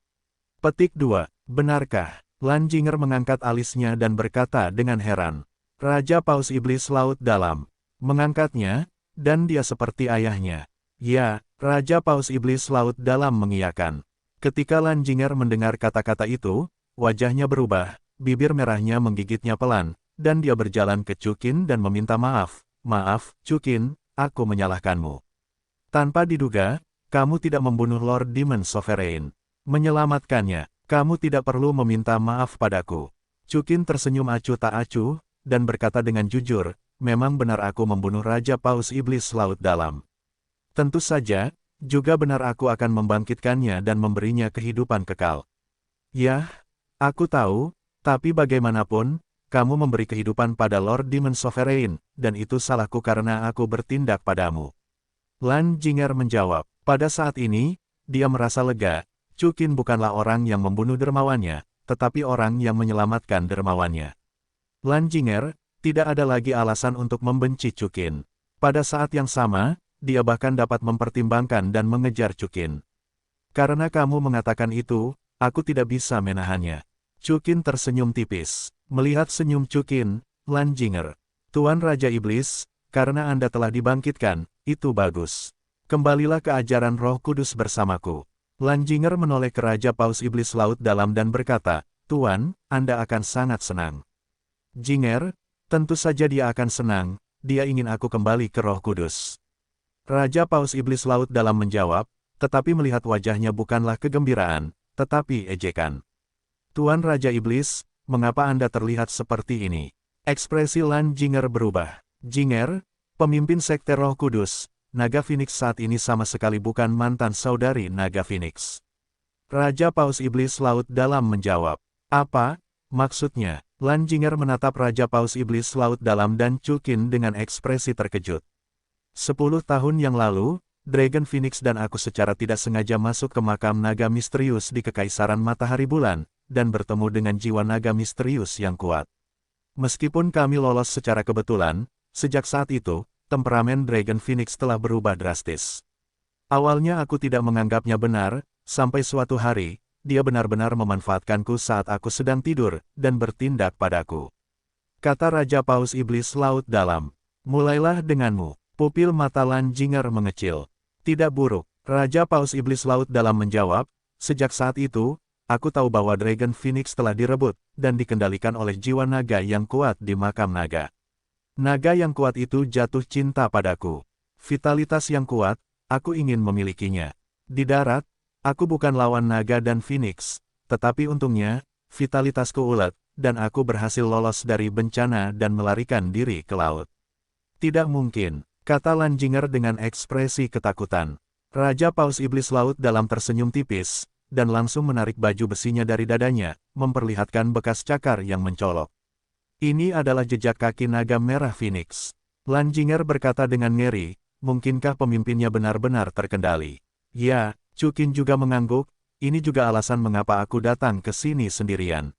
Petik 2. Benarkah? Lan Jinger mengangkat alisnya dan berkata dengan heran. Raja Paus Iblis Laut Dalam. Mengangkatnya, dan dia seperti ayahnya. Ya, Raja Paus Iblis Laut Dalam mengiyakan. Ketika Lan Jinger mendengar kata-kata itu, wajahnya berubah. Bibir merahnya menggigitnya pelan, dan dia berjalan ke Chu Qin dan meminta maaf. Maaf, Chu Qin, aku menyalahkanmu. Tanpa diduga, kamu tidak membunuh Lord Demon Sovereign. Menyelamatkannya, kamu tidak perlu meminta maaf padaku. Chu Qin tersenyum acuh tak acuh, dan berkata dengan jujur, memang benar aku membunuh Raja Paus Iblis Laut Dalam. Tentu saja, juga benar aku akan membangkitkannya dan memberinya kehidupan kekal. Yah, aku tahu. Tapi bagaimanapun, kamu memberi kehidupan pada Lord Demon Sovereign, dan itu salahku karena aku bertindak padamu. Lan Jinger menjawab, pada saat ini, dia merasa lega, Chu Qin bukanlah orang yang membunuh dermawannya, tetapi orang yang menyelamatkan dermawannya. Lan Jinger, tidak ada lagi alasan untuk membenci Chu Qin. Pada saat yang sama, dia bahkan dapat mempertimbangkan dan mengejar Chukin. Karena kamu mengatakan itu, aku tidak bisa menahannya. Chukin tersenyum tipis. Melihat senyum Chukin, Lan Jinger. Tuan Raja Iblis, karena Anda telah dibangkitkan, itu bagus. Kembalilah ke ajaran Roh Kudus bersamaku. Lan Jinger menoleh ke Raja Paus Iblis Laut Dalam dan berkata, Tuan, Anda akan sangat senang. Jinger, tentu saja dia akan senang, dia ingin aku kembali ke Roh Kudus. Raja Paus Iblis Laut Dalam menjawab, tetapi melihat wajahnya bukanlah kegembiraan, tetapi ejekan. Tuan Raja Iblis, mengapa Anda terlihat seperti ini? Ekspresi Lan Jinger berubah. Jinger, pemimpin Sekte Roh Kudus, Naga Phoenix saat ini sama sekali bukan mantan saudari Naga Phoenix. Raja Paus Iblis Laut Dalam menjawab. Apa? Maksudnya, Lan Jinger menatap Raja Paus Iblis Laut Dalam dan Chukin dengan ekspresi terkejut. 10 tahun yang lalu, Dragon Phoenix dan aku secara tidak sengaja masuk ke makam naga misterius di Kekaisaran Matahari Bulan, dan bertemu dengan jiwa naga misterius yang kuat. Meskipun kami lolos secara kebetulan, sejak saat itu, temperamen Dragon Phoenix telah berubah drastis. Awalnya aku tidak menganggapnya benar, sampai suatu hari, dia benar-benar memanfaatkanku saat aku sedang tidur, dan bertindak padaku. Kata Raja Paus Iblis Laut Dalam. Mulailah denganmu. Pupil mata Lan Jinger mengecil. Tidak buruk. Raja Paus Iblis Laut Dalam menjawab, sejak saat itu, aku tahu bahwa Dragon Phoenix telah direbut, dan dikendalikan oleh jiwa naga yang kuat di makam naga. Naga yang kuat itu jatuh cinta padaku. Vitalitas yang kuat, aku ingin memilikinya. Di darat, aku bukan lawan naga dan Phoenix, tetapi untungnya, vitalitasku ulet, dan aku berhasil lolos dari bencana dan melarikan diri ke laut. Tidak mungkin, kata Lan Jinger dengan ekspresi ketakutan. Raja Paus Iblis Laut Dalam tersenyum tipis, dan langsung menarik baju besinya dari dadanya, memperlihatkan bekas cakar yang mencolok. Ini adalah jejak kaki naga merah Phoenix. Lan Jinger berkata dengan ngeri, mungkinkah pemimpinnya benar-benar terkendali? Ya, Chukin juga mengangguk, ini juga alasan mengapa aku datang ke sini sendirian.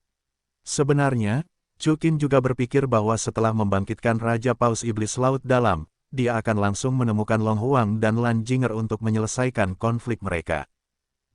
Sebenarnya, Chukin juga berpikir bahwa setelah membangkitkan Raja Paus Iblis Laut Dalam, dia akan langsung menemukan Long Huang dan Lan Jinger untuk menyelesaikan konflik mereka.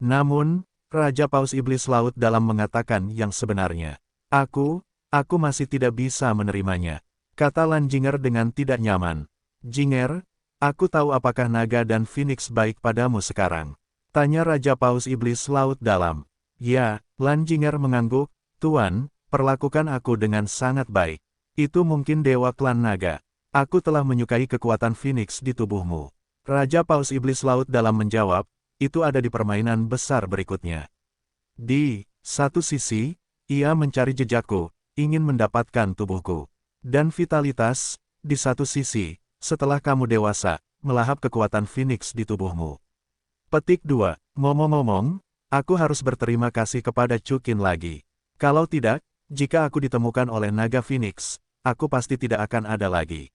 Namun, Raja Paus Iblis Laut Dalam mengatakan yang sebenarnya. Aku masih tidak bisa menerimanya, kata Lan Jinger dengan tidak nyaman. Jinger, aku tahu apakah naga dan Phoenix baik padamu sekarang. Tanya Raja Paus Iblis Laut Dalam. Ya, Lan Jinger mengangguk, Tuan, perlakukan aku dengan sangat baik. Itu mungkin Dewa Klan Naga. Aku telah menyukai kekuatan Phoenix di tubuhmu. Raja Paus Iblis Laut Dalam menjawab, itu ada di permainan besar berikutnya. Di satu sisi, ia mencari jejakku, ingin mendapatkan tubuhku. Dan vitalitas, di satu sisi, setelah kamu dewasa, melahap kekuatan Phoenix di tubuhmu. Petik 2. Ngomong-ngomong, aku harus berterima kasih kepada Chukin lagi. Kalau tidak, jika aku ditemukan oleh naga Phoenix, aku pasti tidak akan ada lagi.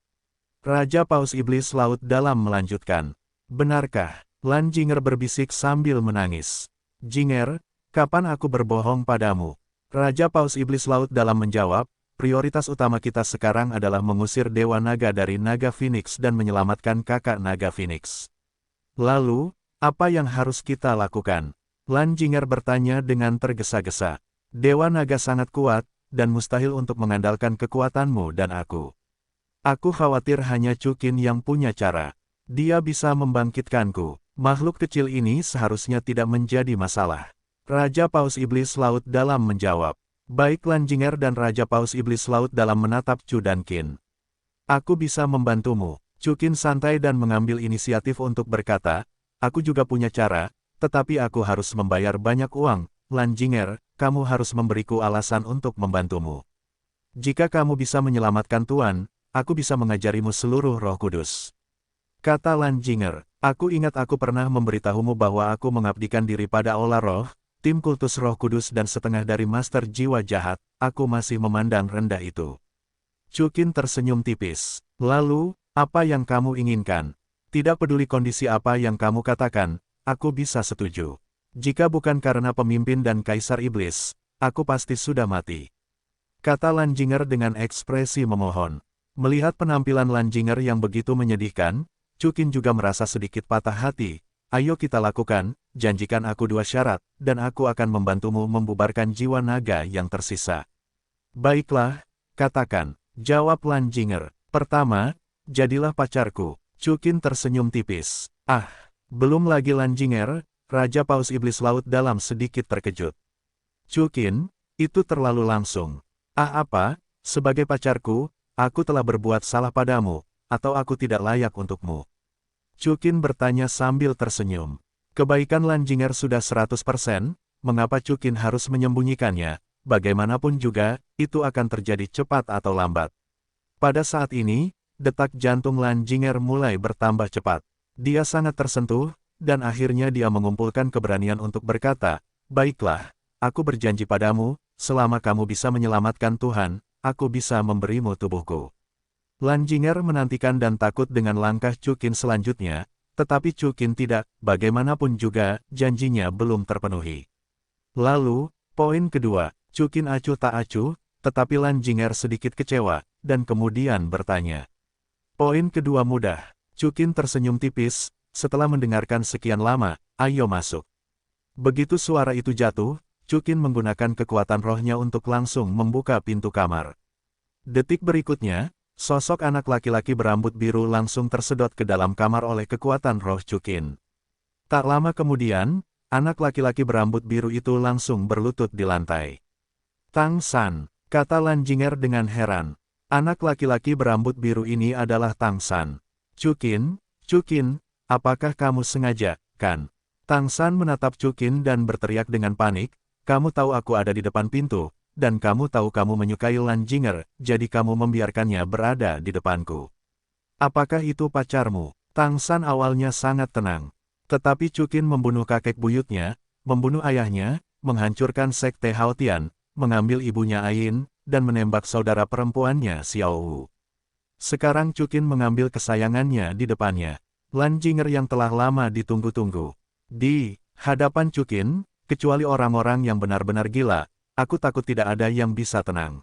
Raja Paus Iblis Laut Dalam melanjutkan. Benarkah? Lan Jinger berbisik sambil menangis. Jinger, kapan aku berbohong padamu? Raja Paus Iblis Laut Dalam menjawab, prioritas utama kita sekarang adalah mengusir Dewa Naga dari Naga Phoenix dan menyelamatkan kakak Naga Phoenix. Lalu, apa yang harus kita lakukan? Lan Jinger bertanya dengan tergesa-gesa. Dewa Naga sangat kuat, dan mustahil untuk mengandalkan kekuatanmu dan aku. Aku khawatir hanya Chukin yang punya cara. Dia bisa membangkitkanku. Makhluk kecil ini seharusnya tidak menjadi masalah. Raja Paus Iblis Laut Dalam menjawab. Baik Lan Jinger dan Raja Paus Iblis Laut Dalam menatap Chu dan Qin. Aku bisa membantumu. Chukin santai dan mengambil inisiatif untuk berkata, aku juga punya cara, tetapi aku harus membayar banyak uang. Lan Jinger, kamu harus memberiku alasan untuk membantumu. Jika kamu bisa menyelamatkan Tuan, aku bisa mengajarimu seluruh Roh Kudus. Kata Lan Jinger, aku ingat aku pernah memberitahumu bahwa aku mengabdikan diri pada Aula Roh, tim kultus Roh Kudus dan setengah dari Master Jiwa Jahat, aku masih memandang rendah itu. Chukin tersenyum tipis. Lalu, apa yang kamu inginkan? Tidak peduli kondisi apa yang kamu katakan, aku bisa setuju. Jika bukan karena pemimpin dan Kaisar Iblis, aku pasti sudah mati. Kata Lan Jinger dengan ekspresi memohon. Melihat penampilan Lanjinger yang begitu menyedihkan, Chukin juga merasa sedikit patah hati. Ayo kita lakukan, janjikan aku 2 syarat, dan aku akan membantumu membubarkan jiwa naga yang tersisa. Baiklah, katakan, jawab Lanjinger. Pertama, jadilah pacarku. Chukin tersenyum tipis. Ah, belum lagi Lanjinger, Raja Paus Iblis Laut Dalam sedikit terkejut. Chukin, itu terlalu langsung. Ah apa, sebagai pacarku, aku telah berbuat salah padamu, atau aku tidak layak untukmu? Chukin bertanya sambil tersenyum. Kebaikan Lanjinger sudah 100%, mengapa Chukin harus menyembunyikannya? Bagaimanapun juga, itu akan terjadi cepat atau lambat. Pada saat ini, detak jantung Lanjinger mulai bertambah cepat. Dia sangat tersentuh, dan akhirnya dia mengumpulkan keberanian untuk berkata, baiklah, aku berjanji padamu, selama kamu bisa menyelamatkan Tuhan, aku bisa memberimu tubuhku. Lanjinger menantikan dan takut dengan langkah Chukin selanjutnya, tetapi Chukin tidak, bagaimanapun juga, janjinya belum terpenuhi. Lalu, poin kedua, Chukin acuh tak acuh, tetapi Lanjinger sedikit kecewa, dan kemudian bertanya. Poin kedua mudah. Chukin tersenyum tipis, setelah mendengarkan sekian lama, ayo masuk. Begitu suara itu jatuh, Chukin menggunakan kekuatan rohnya untuk langsung membuka pintu kamar. Detik berikutnya, sosok anak laki-laki berambut biru langsung tersedot ke dalam kamar oleh kekuatan roh Chukin. Tak lama kemudian, anak laki-laki berambut biru itu langsung berlutut di lantai. Tang San, kata Lanjinger dengan heran. Anak laki-laki berambut biru ini adalah Tang San. Chukin, apakah kamu sengaja, kan? Tang San menatap Chukin dan berteriak dengan panik, kamu tahu aku ada di depan pintu, dan kamu tahu kamu menyukai Lanjinger, jadi kamu membiarkannya berada di depanku. Apakah itu pacarmu? Tang San awalnya sangat tenang. Tetapi Chukin membunuh kakek buyutnya, membunuh ayahnya, menghancurkan sekte Haotian, mengambil ibunya Ain, dan menembak saudara perempuannya Xiao Wu. Sekarang Chukin mengambil kesayangannya di depannya. Lanjinger yang telah lama ditunggu-tunggu. Di hadapan Chukin, kecuali orang-orang yang benar-benar gila, aku takut tidak ada yang bisa tenang.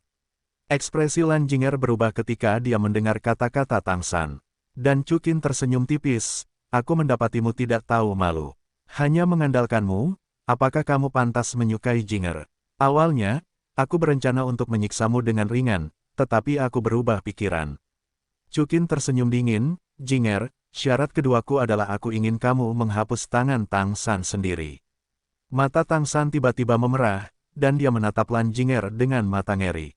Ekspresi Lanjinger berubah ketika dia mendengar kata-kata Tang San. Dan Chukin tersenyum tipis, aku mendapatimu tidak tahu malu. Hanya mengandalkanmu, apakah kamu pantas menyukai Jinger? Awalnya, aku berencana untuk menyiksamu dengan ringan, tetapi aku berubah pikiran. Chukin tersenyum dingin, Jinger, syarat keduaku adalah aku ingin kamu menghapus tangan Tang San sendiri. Mata Tang San tiba-tiba memerah, dan dia menatap Lanjinger dengan mata ngeri.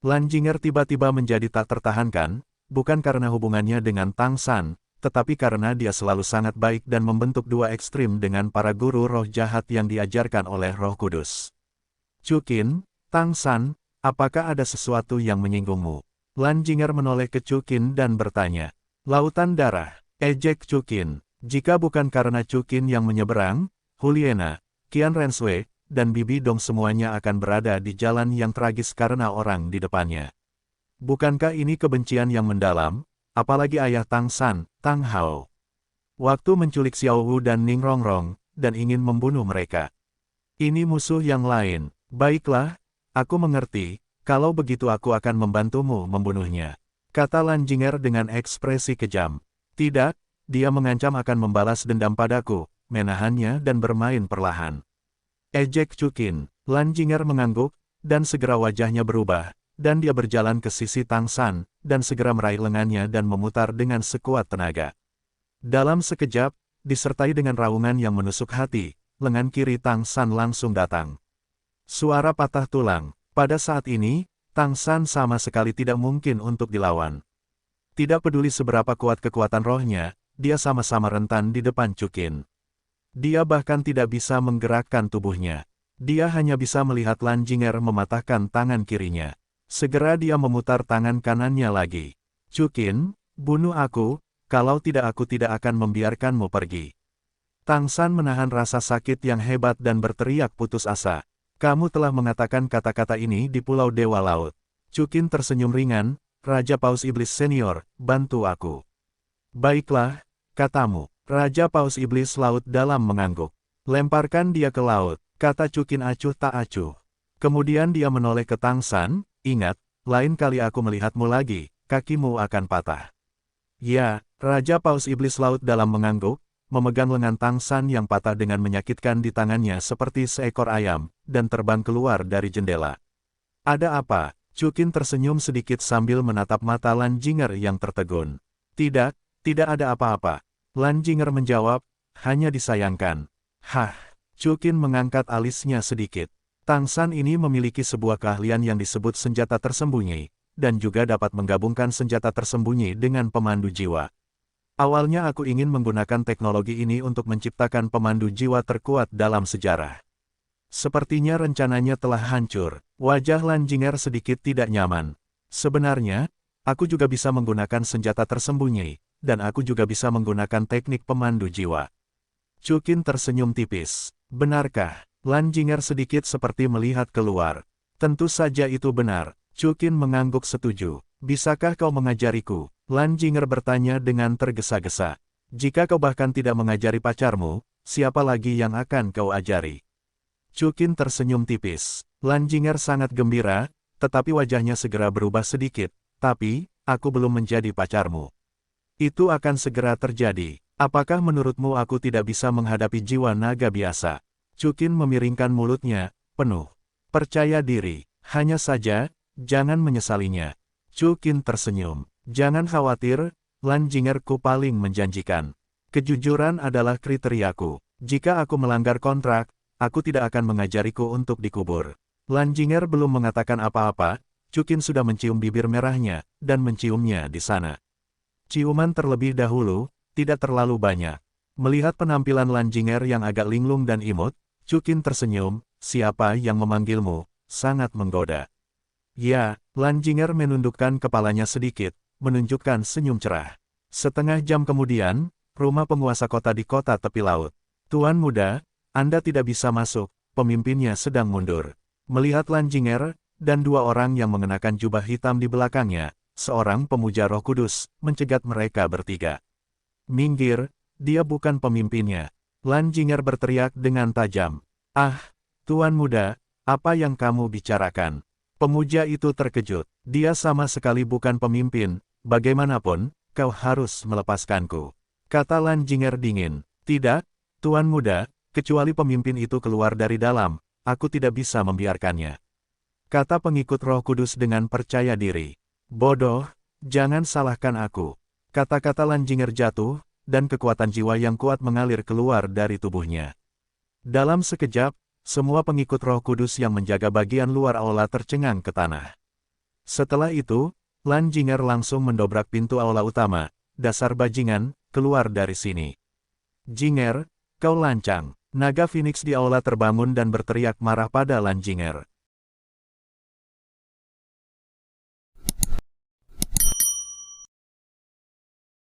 Lanjinger tiba-tiba menjadi tak tertahankan, bukan karena hubungannya dengan Tang San, tetapi karena dia selalu sangat baik dan membentuk dua ekstrim dengan para guru roh jahat yang diajarkan oleh Roh Kudus. Chukin, Tang San, apakah ada sesuatu yang menyinggungmu? Lanjinger menoleh ke Chukin dan bertanya. Lautan darah, ejek Chukin. Jika bukan karena Chukin yang menyeberang, Huliena, Qian Renshui, dan Bibi Dong semuanya akan berada di jalan yang tragis karena orang di depannya. Bukankah ini kebencian yang mendalam, apalagi ayah Tang San, Tang Hao? Waktu menculik Xiao Wu dan Ning Rongrong, dan ingin membunuh mereka. Ini musuh yang lain. Baiklah, aku mengerti, kalau begitu aku akan membantumu membunuhnya. Kata Lanjinger dengan ekspresi kejam. Tidak, dia mengancam akan membalas dendam padaku, menahannya dan bermain perlahan. Ejek Chukin, Lanjinger mengangguk, dan segera wajahnya berubah, dan dia berjalan ke sisi Tang San, dan segera meraih lengannya dan memutar dengan sekuat tenaga. Dalam sekejap, disertai dengan raungan yang menusuk hati, lengan kiri Tang San langsung datang. Suara patah tulang. Pada saat ini, Tang San sama sekali tidak mungkin untuk dilawan. Tidak peduli seberapa kuat kekuatan rohnya, dia sama-sama rentan di depan Chukin. Dia bahkan tidak bisa menggerakkan tubuhnya. Dia hanya bisa melihat Lanjinger mematahkan tangan kirinya. Segera dia memutar tangan kanannya lagi. Chukin, bunuh aku, kalau tidak aku tidak akan membiarkanmu pergi. Tang San menahan rasa sakit yang hebat dan berteriak putus asa. Kamu telah mengatakan kata-kata ini di Pulau Dewa Laut. Chukin tersenyum ringan, Raja Paus Iblis Senior, bantu aku. Baiklah, katamu. Raja Paus Iblis Laut Dalam mengangguk. Lemparkan dia ke laut, kata Chukin acuh tak acuh. Kemudian dia menoleh ke Tang San, ingat, lain kali aku melihatmu lagi, kakimu akan patah. Ya, Raja Paus Iblis Laut dalam mengangguk, memegang lengan Tang San yang patah dengan menyakitkan di tangannya seperti seekor ayam, dan terbang keluar dari jendela. Ada apa? Chukin tersenyum sedikit sambil menatap mata Lan Jinger yang tertegun. Tidak, tidak ada apa-apa. Lan Jinger menjawab, hanya disayangkan. Hah, Chukin mengangkat alisnya sedikit. Tang San ini memiliki sebuah keahlian yang disebut senjata tersembunyi, dan juga dapat menggabungkan senjata tersembunyi dengan pemandu jiwa. Awalnya aku ingin menggunakan teknologi ini untuk menciptakan pemandu jiwa terkuat dalam sejarah. Sepertinya rencananya telah hancur. Wajah Lan Jinger sedikit tidak nyaman. Sebenarnya, aku juga bisa menggunakan senjata tersembunyi, dan aku juga bisa menggunakan teknik pemandu jiwa. Chukin tersenyum tipis. Benarkah? Lan Jinger sedikit seperti melihat keluar. Tentu saja itu benar. Chukin mengangguk setuju. Bisakah kau mengajariku? Lan Jinger bertanya dengan tergesa-gesa. Jika kau bahkan tidak mengajari pacarmu, siapa lagi yang akan kau ajari? Chukin tersenyum tipis. Lan Jinger sangat gembira, tetapi wajahnya segera berubah sedikit. Tapi, aku belum menjadi pacarmu. Itu akan segera terjadi. Apakah menurutmu aku tidak bisa menghadapi jiwa naga biasa? Chukin memiringkan mulutnya, penuh percaya diri. Hanya saja, jangan menyesalinya. Chukin tersenyum. Jangan khawatir, Lan Jingerku paling menjanjikan. Kejujuran adalah kriteriaku. Jika aku melanggar kontrak, aku tidak akan mengajariku untuk dikubur. Lan Jinger belum mengatakan apa-apa, Chukin sudah mencium bibir merahnya, dan menciumnya di sana. Ciuman terlebih dahulu, tidak terlalu banyak. Melihat penampilan Lan Jinger yang agak linglung dan imut, Chukin tersenyum, siapa yang memanggilmu, sangat menggoda. Ya, Lan Jinger menundukkan kepalanya sedikit, menunjukkan senyum cerah. Setengah jam kemudian, rumah penguasa kota di kota tepi laut. Tuan muda, Anda tidak bisa masuk, pemimpinnya sedang mundur. Melihat Lan Jinger, dan dua orang yang mengenakan jubah hitam di belakangnya, seorang pemuja Roh Kudus, mencegat mereka bertiga. Minggir, dia bukan pemimpinnya. Lan Jinger berteriak dengan tajam. Ah, Tuan muda, apa yang kamu bicarakan? Pemuja itu terkejut. Dia sama sekali bukan pemimpin, bagaimanapun, kau harus melepaskanku. Kata Lan Jinger dingin. Tidak, Tuan muda, kecuali pemimpin itu keluar dari dalam, aku tidak bisa membiarkannya. Kata pengikut Roh Kudus dengan percaya diri. Bodoh, jangan salahkan aku. Kata-kata Lan Jinger jatuh, dan kekuatan jiwa yang kuat mengalir keluar dari tubuhnya. Dalam sekejap, semua pengikut Roh Kudus yang menjaga bagian luar aula tercengang ke tanah. Setelah itu, Lan Jinger langsung mendobrak pintu aula utama. Dasar bajingan, keluar dari sini. Jinger, kau lancang. Naga Phoenix di aula terbangun dan berteriak marah pada Lan Jinger.